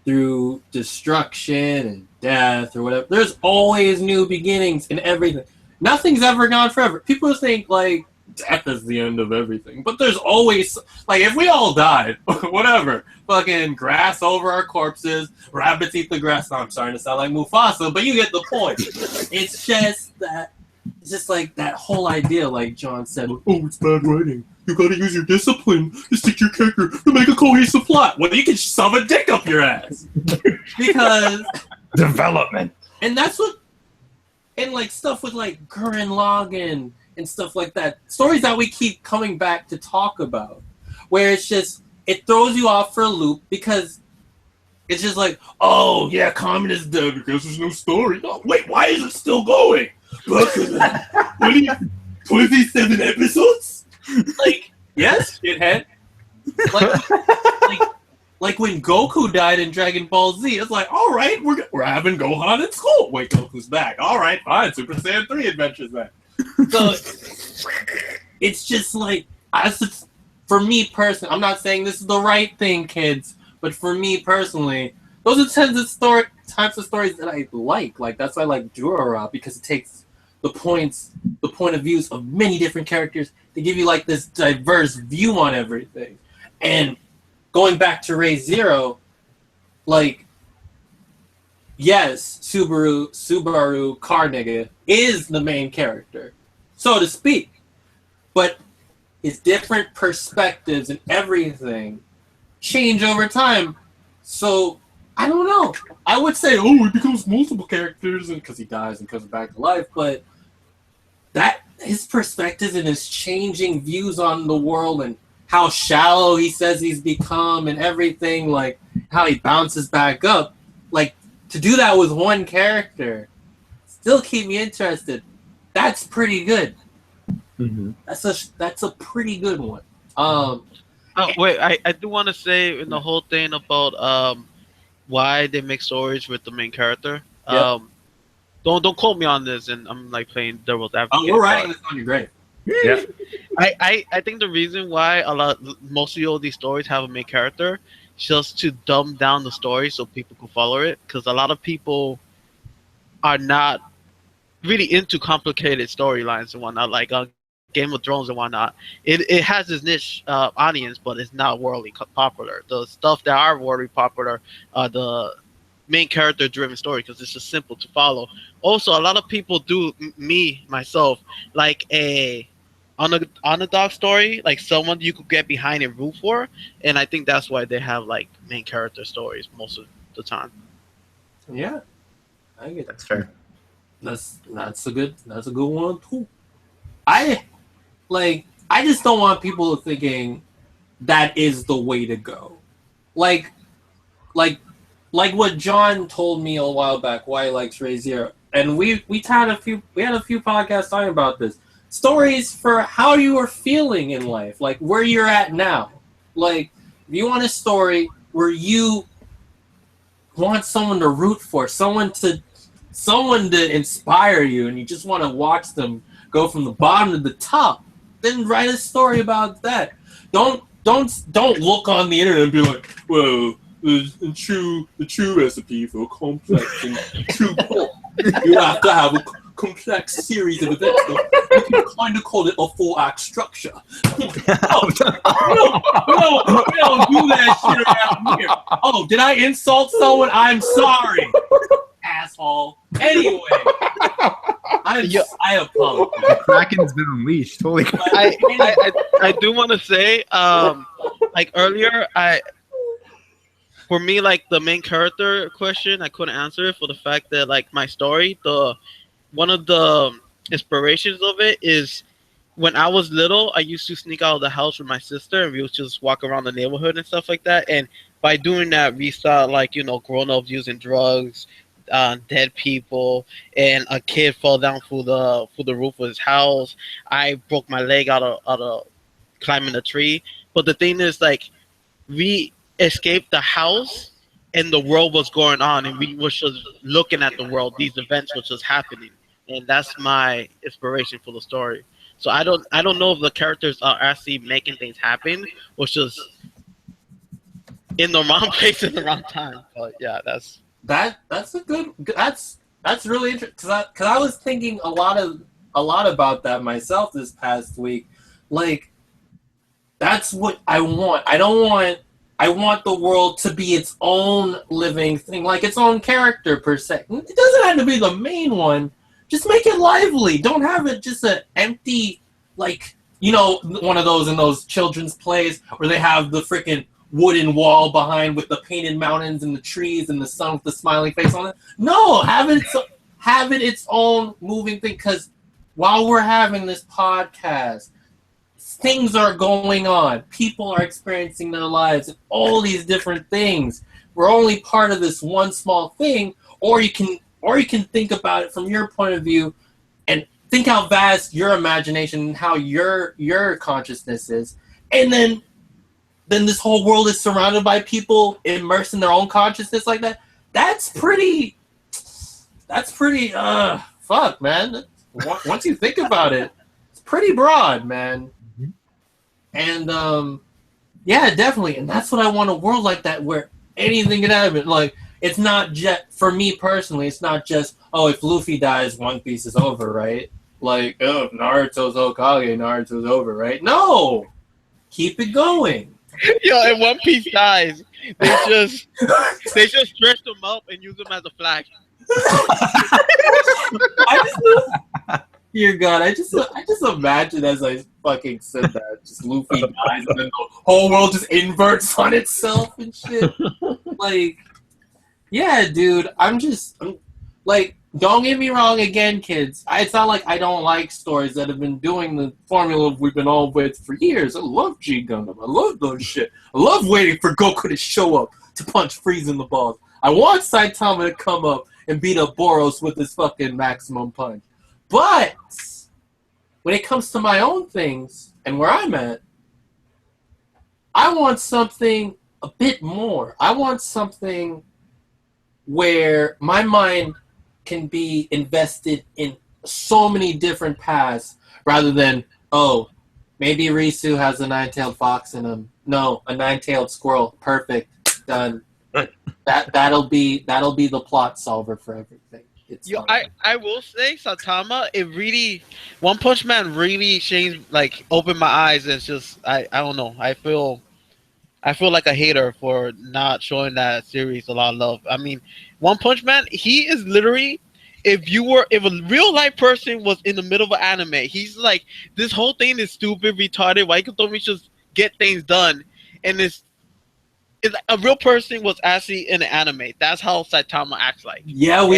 through destruction and death or whatever. There's always new beginnings in everything. Nothing's ever gone forever. People think like death is the end of everything, but there's always like if we all died, whatever, fucking grass over our corpses, rabbits eat the grass. No, I'm starting to sound like Mufasa, but you get the point. It's just that, it's just like that whole idea, like John said. Oh, it's bad writing. You gotta use your discipline to stick your character to make a cohesive plot. Well, you can shove a dick up your ass because Development. and that's what, and like stuff with like Gurren Lagann and stuff like that. Stories that we keep coming back to talk about, where it's just, it throws you off for a loop because it's just like, oh yeah, Common is dead because there's no story. Oh, wait, why is it still going? 27 episodes? Like, yes, shithead. Like when Goku died in Dragon Ball Z, it's like, all right, we're having Gohan in school. Wait, Goku's back. All right, fine. Super Saiyan 3 adventures then. So it's just like, for me personally, I'm not saying this is the right thing, kids, but for me personally, those are types of stories that I like. Like that's why I like Durara, because it takes the point of views of many different characters to give you like this diverse view on everything. And going back to Ray Zero, like, yes, Subaru car nigga is the main character, so to speak, but his different perspectives and everything change over time. So I don't know. I would say, oh, he becomes multiple characters and because he dies and comes back to life, but that his perspectives and his changing views on the world and how shallow he says he's become and everything, like how he bounces back up, like to do that with one character, still keep me interested. That's pretty good. Mm-hmm. That's a pretty good one. Wait, I do want to say in the whole thing about why they make stories with the main character. Yep. Don't quote me on this, and I'm like playing devil's advocate. Oh, we're writing this on your grave. Yeah. I think the reason why most of all these stories have a main character is just to dumb down the story so people can follow it, because a lot of people are not really into complicated storylines and whatnot, like Game of Thrones and whatnot. It has its niche audience, but it's not worldly popular. The stuff that are worldly popular are the main character driven story because it's just simple to follow. Also, a lot of people do, myself, like a underdog story, like someone you could get behind and root for, and I think that's why they have like main character stories most of the time. Yeah, I get That's fair. that's a good one too. I just don't want people thinking that is the way to go. Like what John told me a while back why he likes Ray Zero, and we had a few podcasts talking about this. Stories for how you are feeling in life, like where you're at now. Like if you want a story where you want someone to root for, someone to inspire you, and you just want to watch them go from the bottom to the top, then write a story about that. Don't look on the internet and be like, well, the true recipe for complex and true pork. You have to have a complex series of events. You can kind of call it a 4-act structure. No, we don't do that shit around here. Oh, did I insult someone? I'm sorry, asshole. Anyway, I apologize. Kraken's been unleashed. Holy crap. I do want to say, like earlier, for me, like the main character question, I couldn't answer it for the fact that like my story, one of the inspirations of it is when I was little, I used to sneak out of the house with my sister and we would just walk around the neighborhood and stuff like that. And by doing that, we saw like, grown-ups using drugs, dead people, and a kid fell down through the roof of his house. I broke my leg out of climbing a tree. But the thing is, like, we escaped the house and the world was going on and we were just looking at the world. These events were just happening. and that's my inspiration for the story. So I don't know if the characters are actually making things happen or just in the wrong place at the wrong time. But yeah, that's a good. That's really interesting because I was thinking a lot about that myself this past week. Like, that's what I want. I want the world to be its own living thing, like its own character per se. It doesn't have to be the main one. Just make it lively. Don't have it just an empty, like, you know, one of those in those children's plays where they have the freaking wooden wall behind with the painted mountains and the trees and the sun with the smiling face on it. No, have it its own moving thing. Because while we're having this podcast, things are going on. People are experiencing their lives and all these different things. We're only part of this one small thing, or you can think about it from your point of view and think how vast your imagination and how your consciousness is. And then this whole world is surrounded by people immersed in their own consciousness like that. That's pretty fuck, man. Once you think about it, it's pretty broad, man. And yeah, definitely. And that's what I want, a world like that where anything can happen. Like, it's not just, for me personally, it's not just, oh, if Luffy dies, One Piece is over, right? Like, oh, if Naruto's Hokage, Naruto's over, right? No! Keep it going. Yo, if One Piece dies, they just stretch them up and use them as a flag. Dear God, I just imagine as I fucking said that, just Luffy dies and then the whole world just inverts on itself and shit. Like, yeah, dude, I'm like, don't get me wrong again, kids. It's not like I don't like stories that have been doing the formula we've been all with for years. I love G Gundam. I love those shit. I love waiting for Goku to show up to punch Frieza in the balls. I want Saitama to come up and beat up Boros with his fucking maximum punch. But when it comes to my own things and where I'm at, I want something a bit more. I want something where my mind can be invested in so many different paths rather than, oh, maybe Risu has a nine-tailed fox in him. No, a nine-tailed squirrel. Perfect. Done. That'll be the plot solver for everything. I will say, Saitama, it really, One Punch Man really changed, like, opened my eyes. And it's just, I don't know. I feel like a hater for not showing that series a lot of love. I mean, One Punch Man, he is literally, if a real life person was in the middle of an anime, he's like, this whole thing is stupid, retarded. Why can't we just get things done? And it's a real person was actually in an anime. That's how Saitama acts like. Yeah,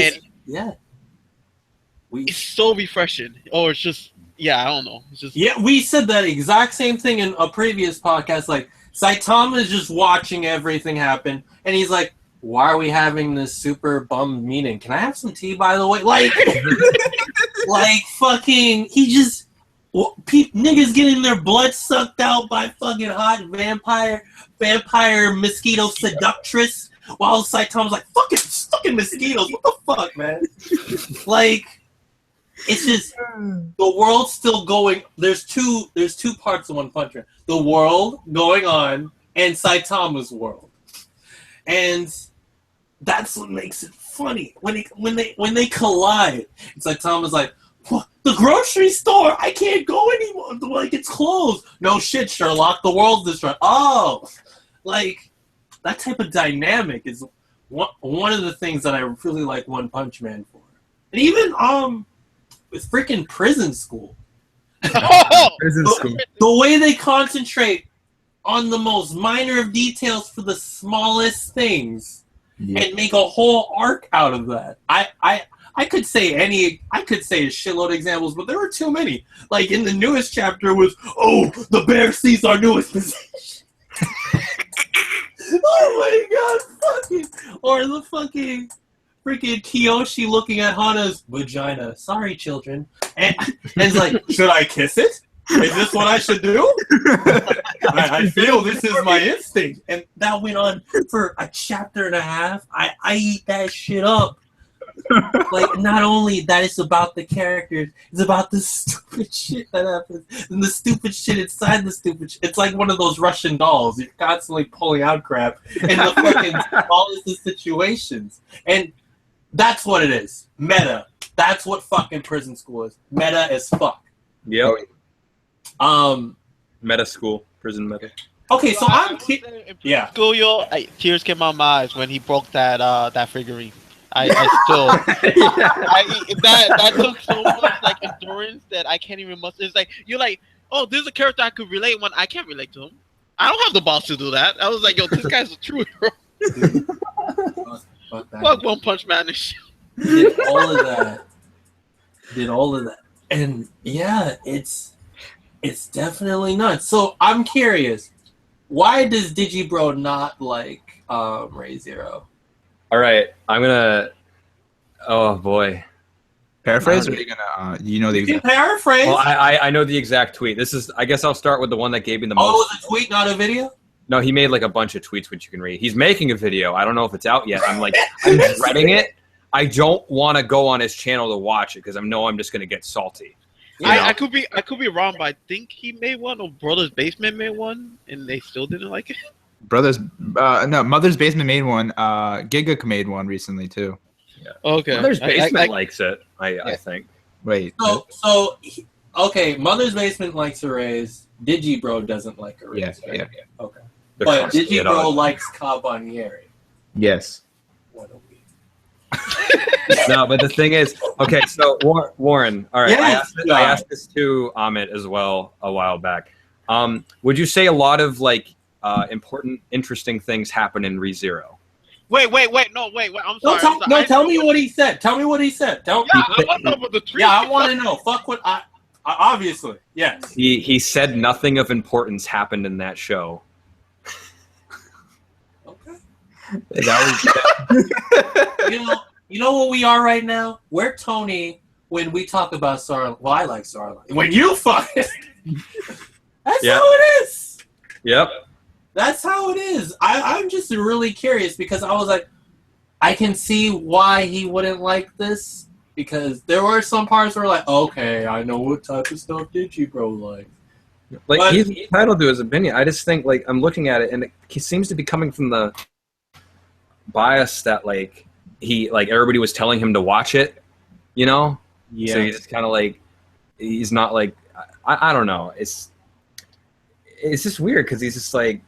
it's so refreshing. Or it's just, yeah, I don't know. It's just, yeah, we said that exact same thing in a previous podcast. Like, Saitama is just watching everything happen, and he's like, why are we having this super bummed meeting? Can I have some tea, by the way? Like, like fucking, he just, niggas getting their blood sucked out by fucking hot vampire mosquito seductress, while Saitama's like, fucking mosquitoes, what the fuck, man? Like, it's just, the world's still going. There's two parts of One Punch Man. The world going on and Saitama's world. And that's what makes it funny. When they collide, and Saitama's like, the grocery store, I can't go anymore. Like, it's closed. No shit, Sherlock, the world's destroyed. Oh, like, that type of dynamic is one of the things that I really like One Punch Man for. And even with freaking Prison School. The way they concentrate on the most minor of details for the smallest things and make a whole arc out of that. I could say a shitload of examples, but there were too many. Like in the newest chapter was, oh, the bear sees our newest possession. Oh my god, fucking, or the fucking freaking Kiyoshi looking at Hana's vagina. Sorry, children. And it's like, should I kiss it? Is this what I should do? I feel this is my instinct. And that went on for a chapter and a half. I eat that shit up. Like, not only that it's about the characters, it's about the stupid shit that happens and the stupid shit inside the stupid shit. It's like one of those Russian dolls. You're constantly pulling out crap in the fucking smallest of situations. And that's what it is. Meta. That's what fucking prison school is. Meta as fuck. Yep. Meta school. Prison meta. Okay, so yeah. School, yo, tears came out my eyes when he broke that figurine. I still that took so much like endurance that I can't even muster. It's like you're like, oh, this is a character I could relate when I can't relate to him. I don't have the balls to do that. I was like, yo, this guy's a true hero. Fuck One Punch Man and shit. Did all of that. And yeah, it's definitely nuts. So I'm curious, why does Digibro not like Re:Zero? All right, I'm gonna. Oh boy. Paraphrase, or are you gonna? You know the exact. Paraphrase. Well, I know the exact tweet. This is. I guess I'll start with the one that gave me the most. Oh, it was a tweet, not a video. No, he made like a bunch of tweets which you can read. He's making a video. I don't know if it's out yet. I'm dreading it. I don't want to go on his channel to watch it because I know I'm just gonna get salty. I could be wrong, but I think he made one, or Brother's Basement made one, and they still didn't like it. Mother's Basement made one. Giga made one recently too. Yeah. Okay. Mother's Basement likes it. I think. Wait. Okay. Mother's Basement likes Arrays. Digibro doesn't like Arrays. Yeah. Okay. They're But Digibro likes Kabanieri. Yes. What a week. No, but the thing is, okay, so Warren, all right, Yes, I asked this to Amit as well a while back. Would you say a lot of like important, interesting things happen in Re:Zero? Wait, I'm sorry. Tell me what he said. Tell me what he said. I want to know about the tweet. Yeah, I want to know. Fuck what I obviously, yes. He said nothing of importance happened in that show. Okay. You know what we are right now? We're Tony when we talk about Starlight. Well, I like Starlight. When you fuck it. That's how it is. Yep. That's how it is. I'm just really curious because I was like, I can see why he wouldn't like this because there were some parts where like, okay, I know what type of stuff Digibro like. Like But he's entitled to his opinion. I just think like I'm looking at it and he seems to be coming from the bias that like he like everybody was telling him to watch it, you know? Yeah. So he's just kind of like he's not like I don't know. It's just weird because he's just like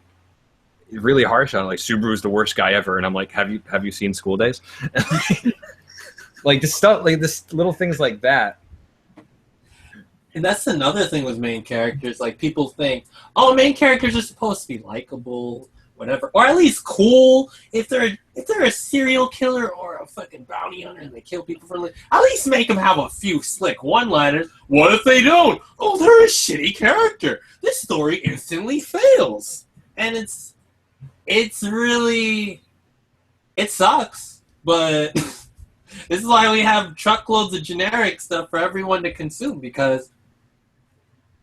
really harsh on like Subaru's the worst guy ever, and I'm like, have you seen School Days? Like this stuff, like this little things like that. And that's another thing with main characters. Like people think, oh, main characters are supposed to be likable, whatever, or at least cool. If they're a serial killer or a fucking bounty hunter and they kill people for living, at least make them have a few slick one-liners. What if they don't? Oh, they're a shitty character. This story instantly fails, and it's really, it sucks, but this is why we have truckloads of generic stuff for everyone to consume because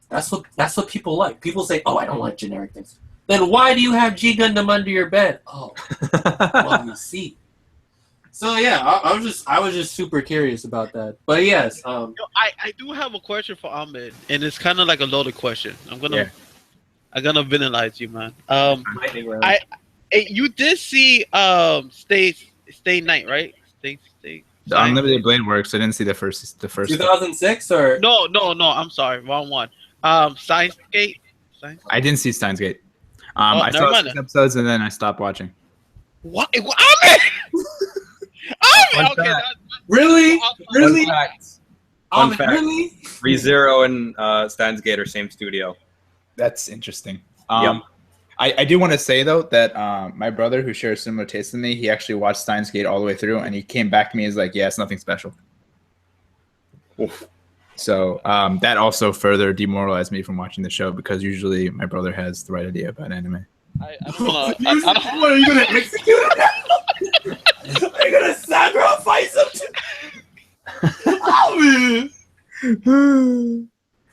that's what people like. People say, "Oh, I don't like generic things." Then why do you have G Gundam under your bed? Oh, well, you see. So yeah, I was just super curious about that. But yes, I do have a question for Ahmed, and it's kind of like a loaded question. I'm gonna vanillize you, man. You did see Stay Night, right? Stay. The Unlimited Blade Works. I didn't see the first. 2006 or no. I'm sorry, wrong one. Steins Gate. I didn't see Steins Gate. I saw 6 episodes and then I stopped watching. What? Ahmed! Okay. Really? Fun fact. Really? Re:Zero and Steins Gate are same studio. That's interesting. Yep. I do want to say though that my brother, who shares similar tastes than me, he actually watched Steins Gate all the way through, and he came back to me and was like, "Yeah, it's nothing special." Oof. So that also further demoralized me from watching the show because usually my brother has the right idea about anime. I don't know. What are you gonna execute it now? Are you gonna sacrifice him? Oh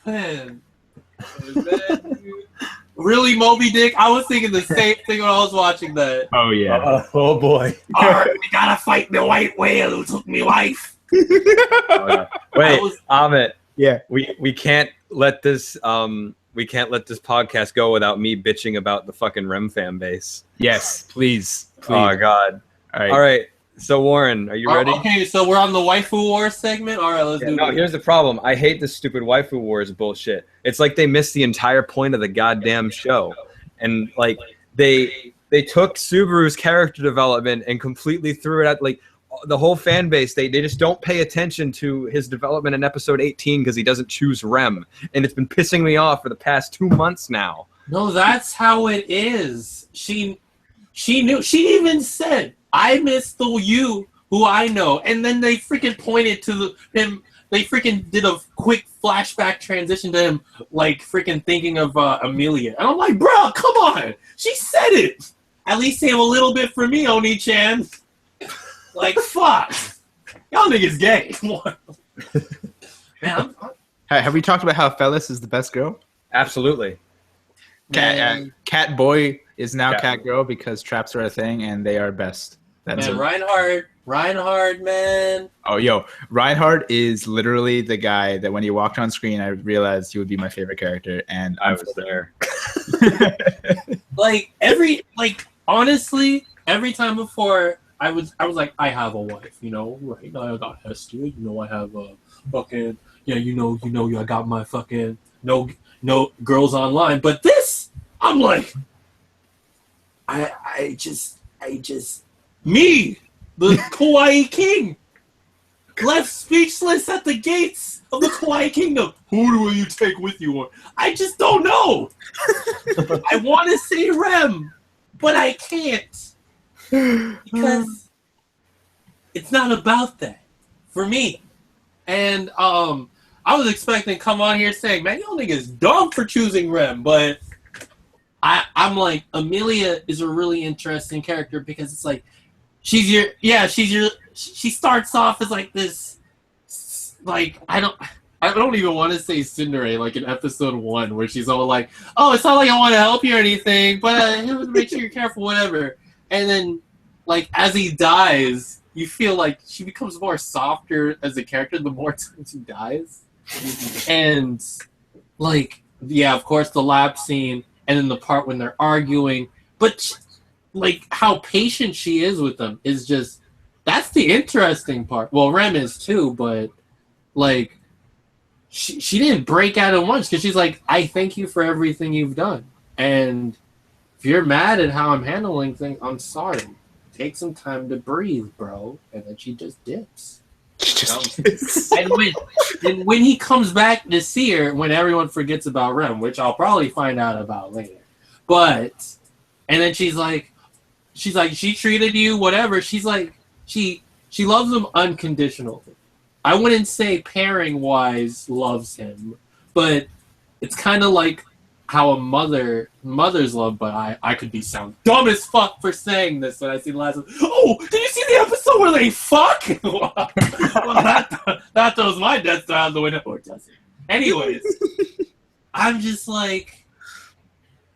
man. Really, Moby Dick? I was thinking the same thing when I was watching that. Oh yeah. Oh boy. Alright, we gotta fight the white whale who took me wife. Wait, Amit. Yeah. We can't let this podcast go without me bitching about the fucking Rem fan base. Yes, please. Oh god. All right. So Warren, are you ready? Okay, so we're on the waifu war segment. All right, let's do it. No, here's the problem. I hate this stupid waifu wars bullshit. It's like they missed the entire point of the goddamn show, and like they took Subaru's character development and completely threw it at like the whole fan base. They just don't pay attention to his development in episode 18 because he doesn't choose Rem, and it's been pissing me off for the past 2 months now. No, that's how it is. She knew. She even said, I miss the you who I know. And then they freaking pointed to him. They freaking did a quick flashback transition to him, like freaking thinking of Amelia. And I'm like, bro, come on. She said it. At least save a little bit for me, Oni-chan. Like, fuck. Y'all niggas gay. Man, Have we talked about how Phyllis is the best girl? Absolutely. Cat boy is now Cat cat girl because traps are a thing and they are best. That's man, it. Reinhardt, man. Oh, yo, Reinhardt is literally the guy that when he walked on screen, I realized he would be my favorite character, and I was there. Honestly, every time before I was like, I have a wife, you know, right? I got Hester, you know, I have a fucking, yeah, you know, I got my fucking no girls online, but this, I'm like, I just me, the Kawaii King, left speechless at the gates of the Kawaii Kingdom. Who will you take with you? I just don't know. I want to say Rem, but I can't because it's not about that for me. And I was expecting to come on here saying, man, y'all niggas dumb for choosing Rem, but I'm like, Amelia is a really interesting character because it's like, she starts off as like this, like, I don't even want to say Cinderella, like in episode 1, where she's all like, oh, it's not like I want to help you or anything, but make sure you're careful, whatever. And then, like, as he dies, you feel like she becomes more softer as a character the more times he dies. And, like, yeah, of course, the lab scene, and then the part when they're arguing, but like how patient she is with them is just, that's the interesting part. Well, Rem is too, but like she didn't break out at once because she's like, I thank you for everything you've done, and if you're mad at how I'm handling things, I'm sorry. Take some time to breathe, bro. And then she just dips. And when he comes back to see her, when everyone forgets about Rem, which I'll probably find out about later, but and then she's like she treated you whatever. She's like she loves him unconditionally. I wouldn't say pairing wise loves him, but it's kind of like how a mother's love. But I could be sound dumb as fuck for saying this when I see the last one. Oh, did you see the episode where they fuck? Well, that throws my Death Star out the window, or does it? Anyways, I'm just like,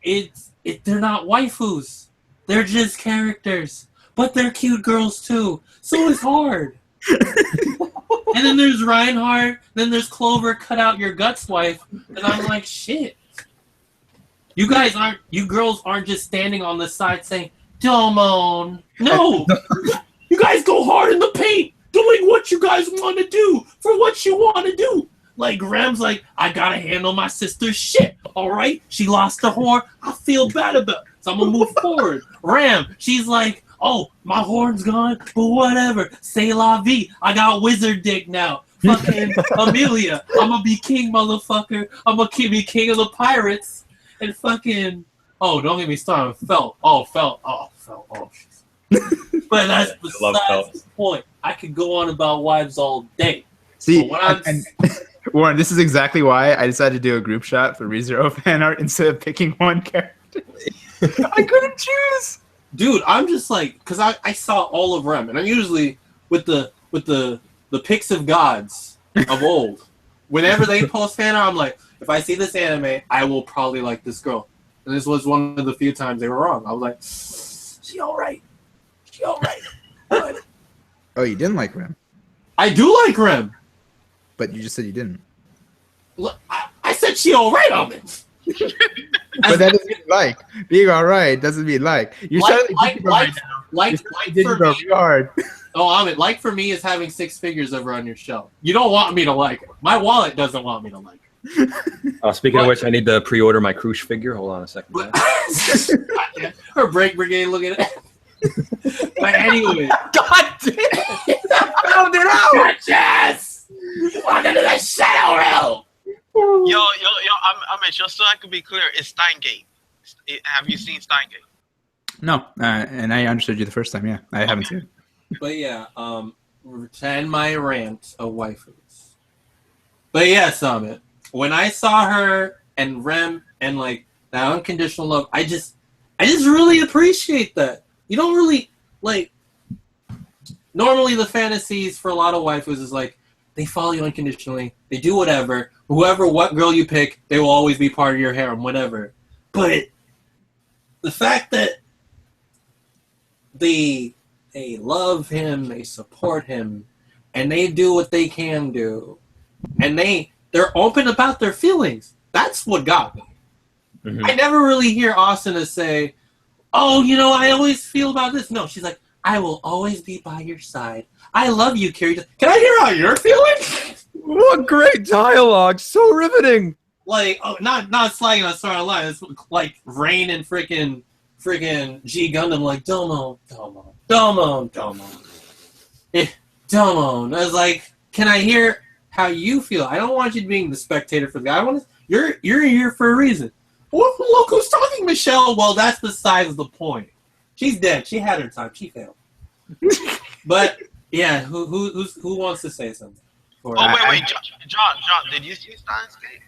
they're not waifus. They're just characters, but they're cute girls too. So it's hard. And then there's Reinhardt. Then there's Clover, cut out your guts wife, and I'm like, shit. You girls aren't just standing on the side saying, Domon. No! You guys go hard in the paint, doing what you guys want to do, for what you want to do. Like, Rem's like, I gotta handle my sister's shit, alright? She lost her horn, I feel bad about it, so I'm gonna move forward. Ram, she's like, oh, my horn's gone, but whatever. C'est la vie, I got wizard dick now. Fucking Amelia, I'm gonna be king, motherfucker. I'm gonna be king of the pirates. And fucking, oh, don't get me started. Felt. Oh, shit. But that's besides the point. I could go on about wives all day. See, and Warren, this is exactly why I decided to do a group shot for ReZero fan art instead of picking one character. I couldn't choose. Dude, I'm just like, because I saw all of Rem, and I'm usually with the pics of gods of old. Whenever they post fan art, I'm like, if I see this anime, I will probably like this girl. And this was one of the few times they were wrong. I was like, she all right. She all right. But Oh, you didn't like Rem, I do like Rem. but you just said you didn't. Look, I said she all right on it. But that doesn't mean like. Being all right doesn't mean like. You're Like for real me. hard. Oh, Amit, like for me is having 6 figures over on your shelf. You don't want me to like it. My wallet doesn't want me to like it. Oh, speaking of which, I need to pre-order my Krush figure. Hold on a second. guys. Her break brigade looking at it. But anyway. God damn! Found it out! Yes! Welcome to the Shadow Realm! Yo, I mean, just so I could be clear, it's Steingate. Have you seen Steingate? No, and I understood you the first time. Yeah, I haven't seen it. But yeah, and my rant of waifus. But yeah, Summit. When I saw her and Rem and like that unconditional love, I just really appreciate that. You don't really like. Normally, the fantasies for a lot of waifus is like they follow you unconditionally. They do whatever. What girl you pick, they will always be part of your harem, whatever. But the fact that they love him, they support him, and they do what they can do, and they're open about their feelings. That's what got me. Mm-hmm. I never really hear Asuna say, "Oh, I always feel about this." No, she's like, "I will always be by your side. I love you, Kirito." Can I hear how you're feeling? What great dialogue! So riveting. Like, not slagging on Star Line. It's like Rain and freaking G Gundam. Like, Domo. Domo. I was like, can I hear how you feel? I don't want you being the spectator for the guy. You're here for a reason. Well, look who's talking, Michelle. Well, that's besides the point. She's dead. She had her time. She failed. But yeah, who wants to say something? Wait, John, did you see Steins Gate?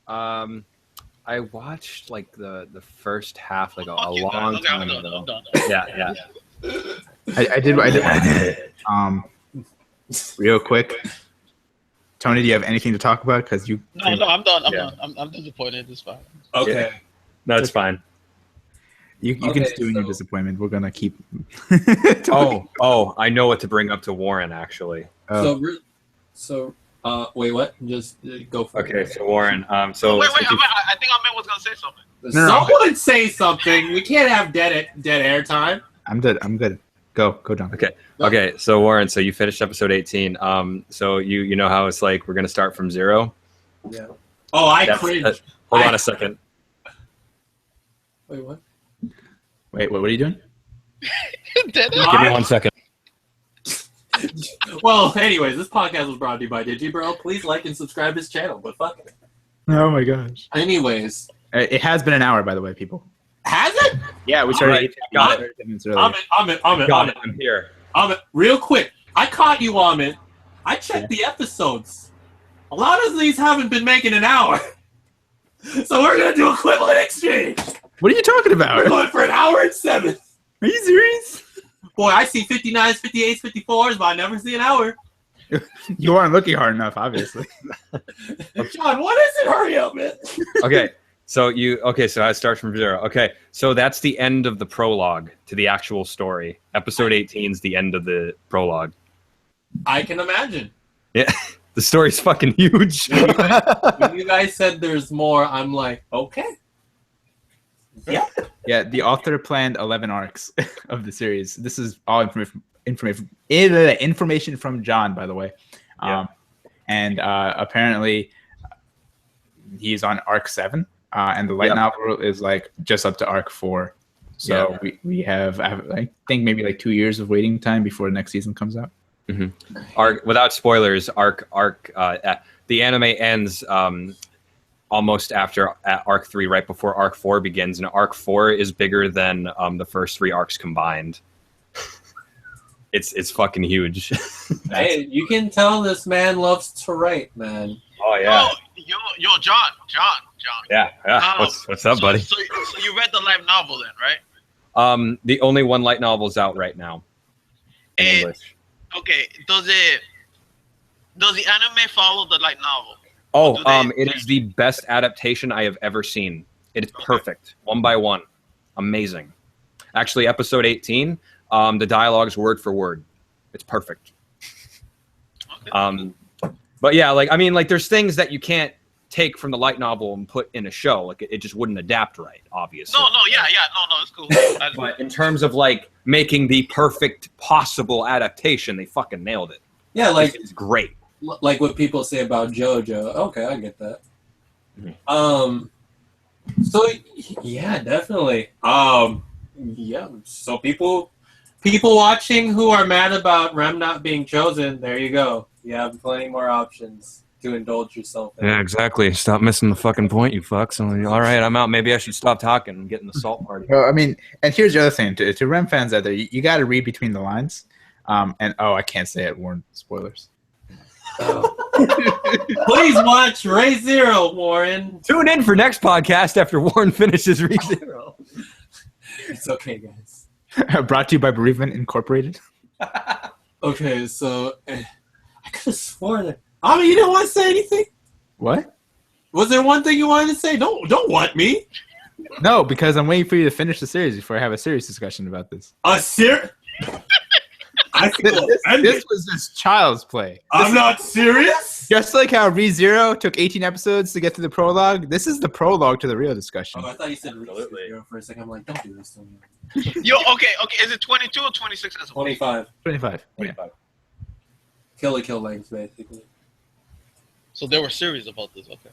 I watched like the first half like a long time ago. Yeah. I did. Real quick, Tony, do you have anything to talk about? Because you. No, I'm done. I'm disappointed. It's fine. Okay. Yeah. No, it's fine. You can stew in your disappointment. We're gonna keep. I know what to bring up to Warren actually. So, wait, what? Just go for it. Okay, so Warren, wait, I think Ahmed was gonna say something. Someone say something. We can't have dead air time. I'm good. Go, John. Okay. So Warren, so you finished episode 18. So you know how it's like we're gonna start from 0. Yeah. Oh, I cringe. Hold on a second. Wait, what? Wait, what are you doing? Give me 1 second. Well, anyways, this podcast was brought to you by DigiBro. Please like and subscribe to his channel, but fuck it. Oh my gosh. Anyways. It has been an hour, by the way, people. Has it? Yeah, we started. Right, got it. Amit. I'm here. Amit, real quick. I caught you, Amit. I checked the episodes. A lot of these haven't been making an hour. So we're going to do equivalent exchange. What are you talking about? We're going for an hour and 7. Are you serious? Boy, I see 59s, 58s, 54s, but I never see an hour. You aren't looking hard enough, obviously. John, what is it? Hurry up, man. Okay. So I start from 0. Okay. So that's the end of the prologue to the actual story. Episode 18 is the end of the prologue. I can imagine. Yeah. The story's fucking huge. When you guys said there's more, I'm like, okay. Yeah. Yeah, the author planned 11 arcs of the series. This is all information from John, by the way. And apparently he's on arc 7, and the light novel is like just up to arc 4. So we have, I think, maybe like 2 years of waiting time before the next season comes out. Mm-hmm. Without spoilers, the anime ends almost after arc 3, right before arc 4 begins, and arc 4 is bigger than the first 3 arcs combined. It's fucking huge. Hey, you can tell this man loves to write, man. Oh yeah. Oh, yo, John. Yeah. What's up, buddy? So you read the light novel then, right? The only one light novel's out right now in English. Okay. Does the anime follow the light novel? It is the best adaptation I have ever seen It is perfect, one by one. Amazing. Actually, episode 18, the dialogue's word for word. It's perfect. Okay. But yeah, like, I mean, like, there's things that you can't take from the light novel and put in a show. Like, it just wouldn't adapt right, obviously. No, it's cool. But in terms of, like, making the perfect possible adaptation, they fucking nailed it. Yeah, like It's great. like what people say about JoJo. Okay, I get that. So yeah, definitely. Yeah. So people watching who are mad about Rem not being chosen, there you go. You have plenty more options to indulge yourself in. Yeah, exactly. Stop missing the fucking point, you fucks. All right, I'm out. Maybe I should stop talking and get in the salt party. Well, I mean, and here's the other thing. To Rem fans out there, you got to read between the lines. And I can't say it. Warren, spoilers. Please watch Ray Zero, Warren. Tune in for next podcast after Warren finishes ReZero. It's okay, guys. Brought to you by Bereavement Incorporated. Okay, so I could have sworn that. I mean, you didn't want to say anything. What? Was there one thing you wanted to say? Don't want me. No, because I'm waiting for you to finish the series before I have a serious discussion about this. A serious? I feel offended. This was just child's play. I'm not serious. Just like how ReZero took 18 episodes to get to the prologue, this is the prologue to the real discussion. Oh, I thought you said ReZero for a second. I'm like, don't do this to me. Yo, okay. Is it 22 or 26? 25. 25. Yeah. Kill length, basically. So there were series about this. Okay.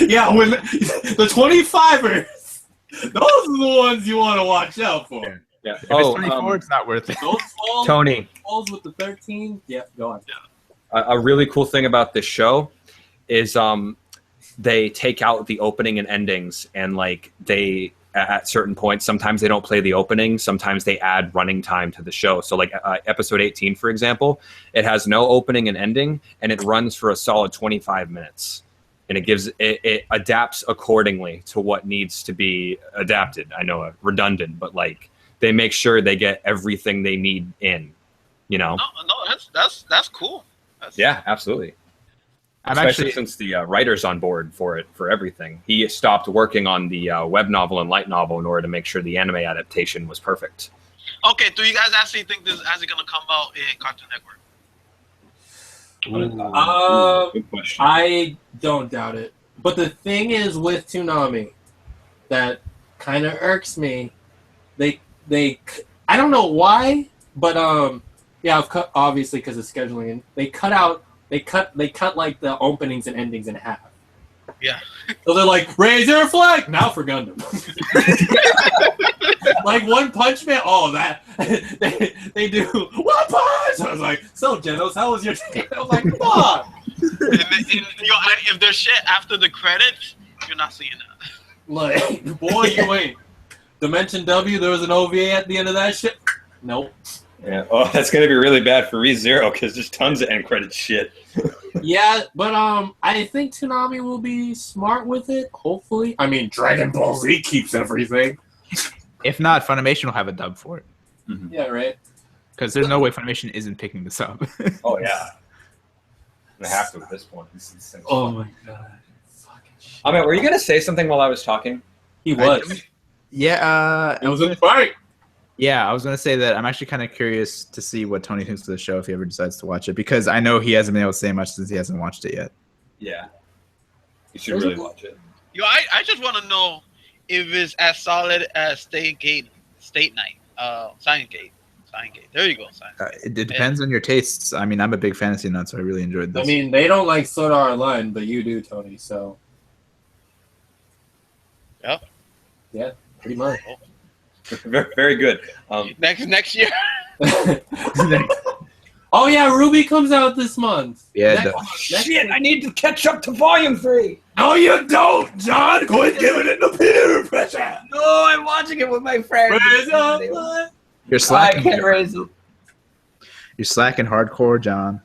Yeah, when the 25ers, those are the ones you want to watch out for. Yeah. If it's 24, it's not worth it. Those Tony. falls with the 13. Yeah, go on. A really cool thing about this show is they take out the opening and endings, and like they at certain points, sometimes they don't play the opening, sometimes they add running time to the show. So like episode 18, for example, it has no opening and ending, and it runs for a solid 25 minutes. And it adapts accordingly to what needs to be adapted. I know, redundant, but like they make sure they get everything they need in, you know? No, that's cool. Yeah, absolutely. I'm Especially actually since the writer's on board for everything. He stopped working on the web novel and light novel in order to make sure the anime adaptation was perfect. Okay, do you guys actually think this is actually going to come out in Cartoon Network? Good question. I don't doubt it. But the thing is with Toonami that kind of irks me. They I don't know why, but yeah, obviously because of scheduling, and they cut like the openings and endings in half. Yeah. So they're like, raise your flag now for Gundam. Like One Punch Man. Oh, that they do One Punch. I was like, so Genos, how was your day? I was like, come on. If there's shit after the credits, you're not seeing that. Like, boy, you ain't. Dimension W, there was an OVA at the end of that shit. Nope. Yeah. Oh, that's gonna be really bad for ReZero because there's tons of end credit shit. Yeah, but I think Toonami will be smart with it. Hopefully, I mean, Dragon Ball Z keeps everything. if not, Funimation will have a dub for it. Mm-hmm. Yeah, right. Because there's no way Funimation isn't picking this up. Oh yeah. They have to at this point. Oh my god. Fucking shit. I mean, were you gonna say something while I was talking? He was. Yeah, It was a fight. yeah, I was gonna say that I'm actually kind of curious to see what Tony thinks of the show if he ever decides to watch it, because I know he hasn't been able to say much since he hasn't watched it yet. Yeah. You should really watch it. Yo, I just want to know if it's as solid as State Night, Science Gate. There you go, Science. It depends on your tastes. I mean, I'm a big fantasy nut, so I really enjoyed this. I mean, they don't like Sword Art Online, but you do, Tony. So. Yep. Yeah, pretty much. Very, very good. Next year. Oh yeah, Ruby comes out this month. yeah, it Next- does. Shit! I need to catch up to Volume 3. No, you don't, John. Quit giving it the peer pressure. No, I'm watching it with my friends. You're slacking. raise it. You're slacking hardcore, John.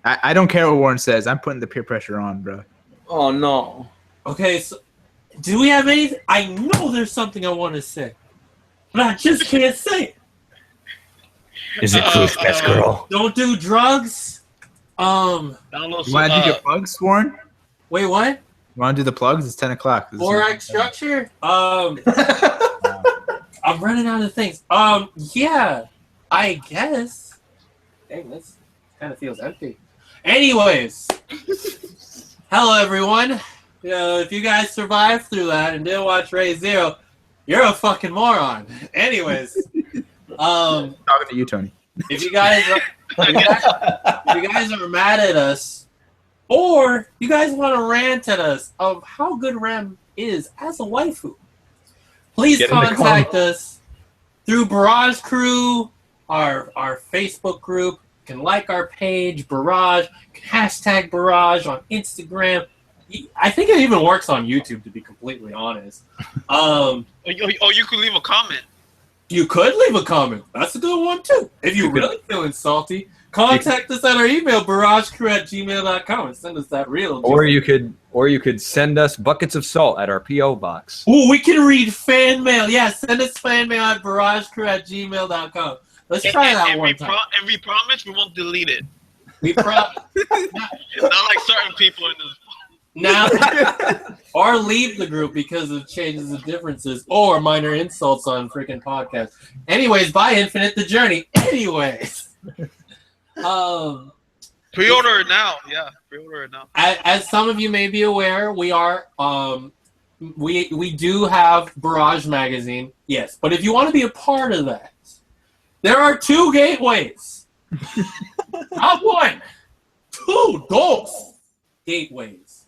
I don't care what Warren says. I'm putting the peer pressure on, bro. Oh no. Okay, so do we have anything? I know there's something I want to say, but I just can't say it. Is it Clue's best girl? Don't do drugs. Download You want to do your plugs, Warren? Wait, what? You want to do the plugs? It's 10 o'clock. 4X structure. I'm running out of things. Yeah, I guess. Dang, this kind of feels empty. Anyways, hello everyone. If you guys survived through that and didn't watch Ray Zero, you're a fucking moron. Anyways, Talking to you, Tony. if you guys are mad at us, or you guys want to rant at us of how good Rem is as a waifu, please Get in the contact us through Barrage Crew, our Facebook group. You can like our page, Barrage. You can hashtag Barrage on Instagram. I think it even works on YouTube, to be completely honest. Or you could leave a comment. You could leave a comment. That's a good one, too. If you're really feeling salty, contact us at our email, barragecrew@gmail.com, and send us that real. Or you could send us buckets of salt at our P.O. box. Ooh, we can read fan mail. Yeah, send us fan mail at barragecrew@gmail.com. Let's try that one time. And we promise we won't delete it. We It's not like certain people in this. now, or leave the group because of changes of differences or minor insults on freaking podcasts. Anyways, buy Infinite the Journey. Anyways, Pre-order it now. Yeah, pre-order it now. as some of you may be aware, we are we do have Barrage Magazine. Yes, but if you want to be a part of that, there are 2 gateways. Not 1, 2, dos gateways.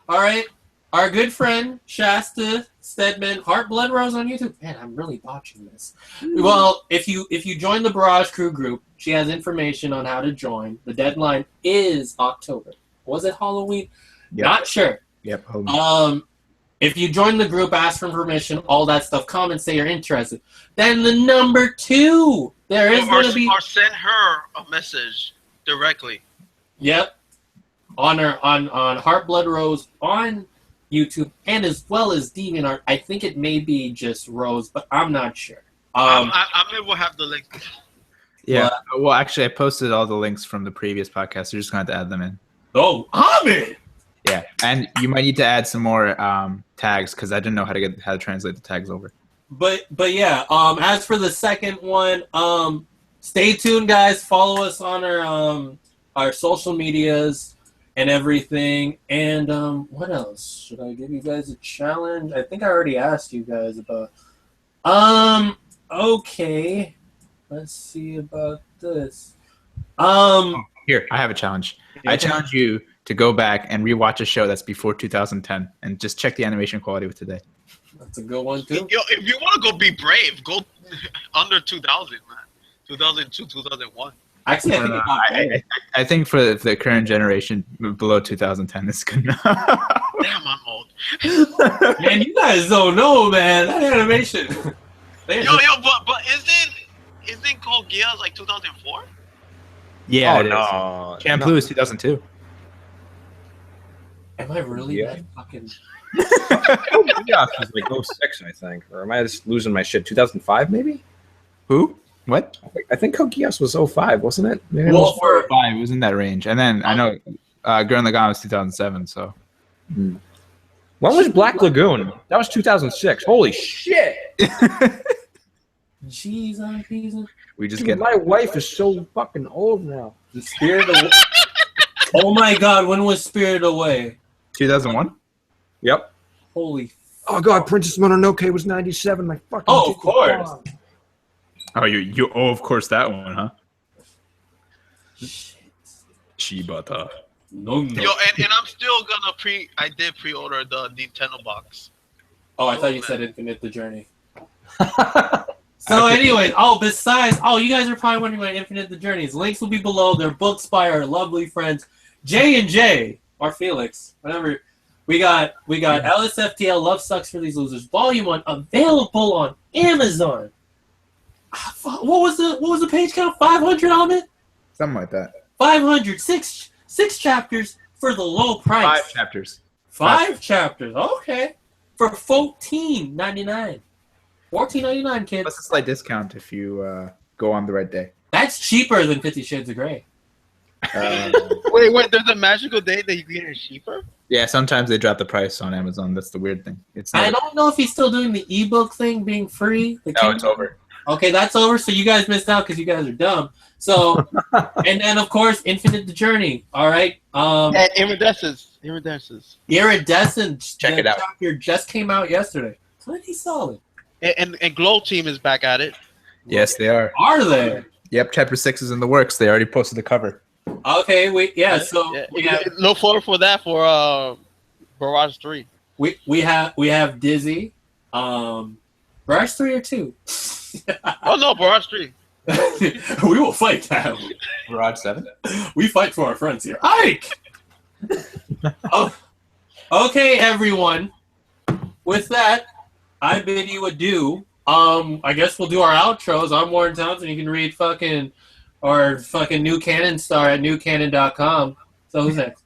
All right, our good friend Shasta Stedman, Heartbloodrose on YouTube. Man, I'm really botching this. Well, if you join the Barrage Crew group, she has information on how to join. The deadline is October. Was it Halloween? Yep. Not sure. Yep. If you join the group, ask for permission, all that stuff, comment, say you're interested. Then the number 2, there is going to be... Or send her a message directly. Yep. On Heartbloodrose on YouTube, and as well as DeviantArt. I think it may be just Rose, but I'm not sure. I will have the link. Yeah. Well, actually, I posted all the links from the previous podcast. You're just going to have to add them in. Oh, Ahmed! Yeah, and you might need to add some more tags because I didn't know how to translate the tags over. But yeah, as for the second one, stay tuned, guys. Follow us on our social medias and everything. And what else? Should I give you guys a challenge? I think I already asked you guys about. Okay. Let's see about this. Here, I have a challenge. I challenge you to go back and rewatch a show that's before 2010 and just check the animation quality with today. That's a good one too. Yo, if you want to go be brave, go under 2000, man. 2002, 2001. Actually, I think for the current generation, below 2010 is good enough. Damn, I'm old. Man, you guys don't know, man. That animation. But isn't Code Geass like 2004? Yeah, Oh, it is. no. Champ Blue is 2002. Am I really Yeah. that fucking... Yeah, it was like 06, I think. Or am I just losing my shit? 2005, maybe? Who? What? I think Code Geass was 05, wasn't it? Maybe Well, it was- for 5. It was in that range. And then I know Gurren Lagann was 2007, so. When was Black Lagoon? That was 2006. Holy shit! Jeez, on pizza. We just Dude, get. my wife is so fucking old now. The Spirit Away. Oh my God! When was Spirit Away? 2001? Yep. Holy. Oh god, Princess Mononoke was 97. My fucking. Oh, of course. Oh, you. Oh, of course that one, huh? Shibata. No. Yo, and I'm still gonna I did pre-order the Nintendo box. Oh, I thought you said Infinite the Journey. So anyway, besides, you guys are probably wondering about Infinite the Journeys. Links will be below. They're books by our lovely friends J&J, or Felix, whatever. We got LSFTL Love Sucks for These Losers, Volume 1, available on Amazon. What was the page count? 500 on it? Something like that. 500, six chapters for the low price. 5 chapters. 5 chapters, okay. For $14.99. $14.99, kids. Plus a slight discount if you go on the right day. That's cheaper than 50 Shades of Grey. Wait, there's a magical day that you can get it cheaper? Yeah, sometimes they drop the price on Amazon. That's the weird thing. It's I not, don't know if he's still doing the ebook thing, being free. no, it's over. Okay, that's over. So you guys missed out because you guys are dumb. So, and then of course, Infinite the Journey. All right. Iridescence. Iridescence. Check it out. Chapter just came out yesterday. Pretty solid. And Glow Team is back at it. Yes, they are. Are they? Yep, chapter 6 is in the works. They already posted the cover. Okay, so we have look forward for that for Barrage 3. we have Dizzy. Barrage 3 or 2? Oh no, Barrage 3. We will fight that. Barrage 7? We fight for our friends here. Ike! Oh, okay, everyone. With that, I bid you adieu. I guess we'll do our outros. I'm Warren Townsend. You can read our new Canon star at newcanon.com. So who's next?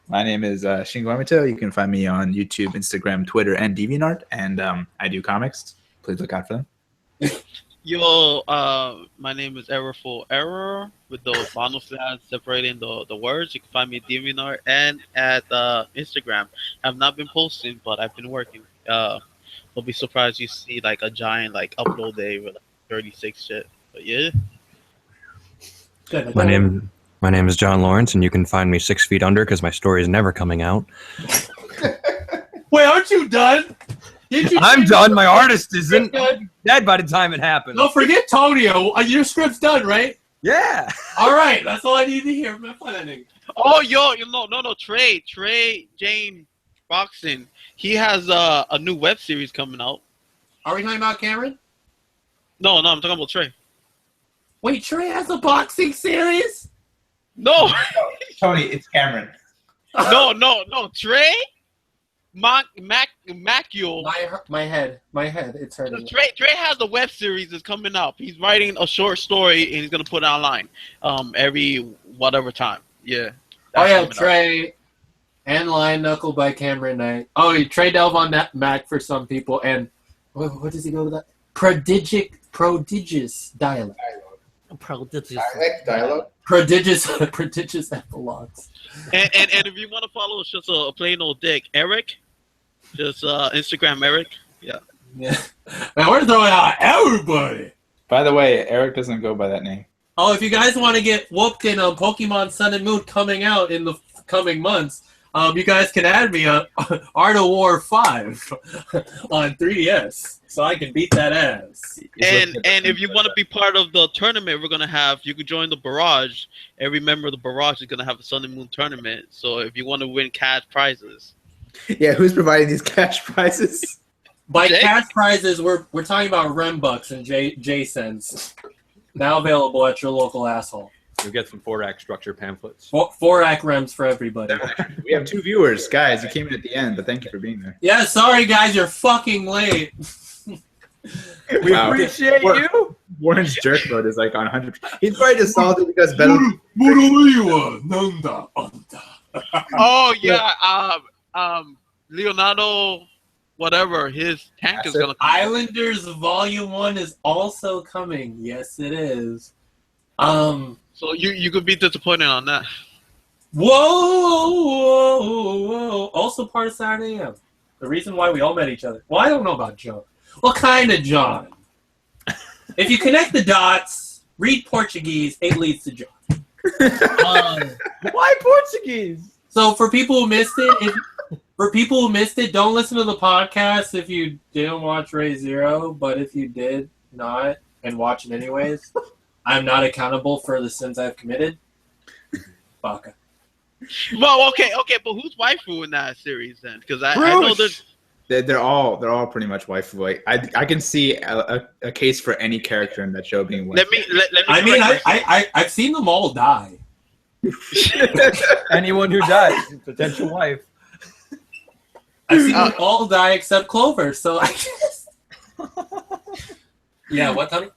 My name is Shingo Amito. You can find me on YouTube, Instagram, Twitter, and DeviantArt. And I do comics. Please look out for them. Yo, my name is Errorful Error with those monosyllables separating the words. You can find me at DeviantArt and at Instagram. I've not been posting, but I've been working. Don't be surprised you see like a giant like upload day with like 36 shit. But yeah. Good. My name is John Lawrence, and you can find me 6 feet under because my story is never coming out. Wait, aren't you done? I'm done. My artist isn't dead by the time it happens. No, forget Tonio. Your script's done, right? Yeah. All right, that's all I need to hear. Man, fun ending. Oh, no, Trey Jane Boxing. He has a new web series coming out. Are we talking about Cameron? No, I'm talking about Trey. Wait, Trey has a boxing series? No, Tony, it's Cameron. no, Trey. Macule. My head, it's hurting. Trey has a web series that's coming up. He's writing a short story and he's gonna put it online, every whatever time. Yeah. Oh yeah, Trey, and Lion Knuckle by Cameron Knight. Oh, Trey Delve on that Mac for some people, and what does he go to that? Prodigious dialogue. Dialogue. Prodigious epilogues. And if you want to follow, it's just a plain old dick, Eric. Just Instagram Eric. Yeah. Man, we're throwing out everybody. By the way, Eric doesn't go by that name. Oh, if you guys want to get whooped in Pokemon Sun and Moon coming out in the coming months, you guys can add me on Art of War 5 on 3DS. So I can beat that ass. And if you want to be part of the tournament we're going to have, you can join the Barrage. Every member of the Barrage is going to have a Sun and Moon tournament. So if you want to win cash prizes. Yeah, who's providing these cash prizes? By Jake? cash prizes, we're talking about Rembucks and J-Cents. Now available at your local asshole. You'll get some 4-act structure pamphlets. 4-act Rems for everybody. We have 2 viewers. Guys, you came in at the end, but thank you for being there. Yeah, sorry guys, you're fucking late. We appreciate you. Warren's jerk mode is like on 100. He's probably just salty because better. Oh, yeah. Leonardo, whatever, his tank is going to come. Islanders Volume 1 is also coming. Yes, it is. So you could be disappointed on that. Whoa. Also part of Saturday AM. The reason why we all met each other. Well, I don't know about John. What kind of John? If you connect the dots, read Portuguese, it leads to John. Why Portuguese? So for people who missed it, don't listen to the podcast if you didn't watch Ray Zero. But if you did not and watch it anyways, I'm not accountable for the sins I've committed. Baka. Well, okay, but who's waifu in that series then? Because I know there's. They're all pretty much waifu. Like I can see a case for any character in that show being waifu. Let me. I mean, I've seen them all die. Anyone who dies, potential wife. I've seen them all die except Clover. So I guess. Yeah. What, Tommy?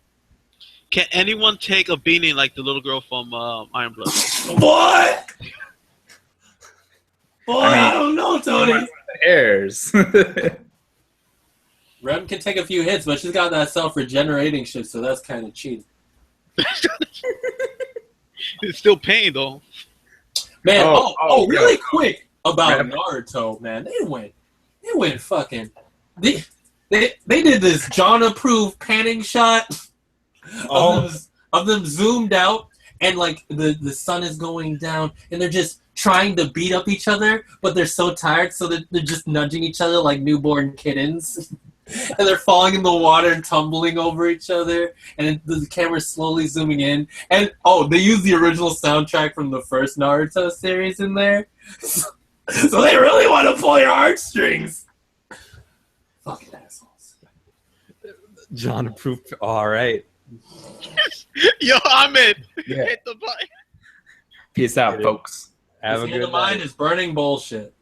Can anyone take a beating like the little girl from Iron Blood? What? Boy, I don't know, Tony. Airs. Rem can take a few hits, but she's got that self-regenerating shit, so that's kind of cheating. It's still pain, though. Man, really quick. about Naruto, man. They went fucking. They did this John approved panning shot of them zoomed out, and like the sun is going down, and they're just trying to beat up each other, but they're so tired, so they're just nudging each other like newborn kittens. And they're falling in the water and tumbling over each other, and the camera's slowly zooming in. And they use the original soundtrack from the first Naruto series in there, so they really want to pull your heartstrings. Fucking assholes. John approved. All right. Yo, Ahmed, Yeah. hit the button. Peace out, folks. Have a This good of mine night. is burning bullshit.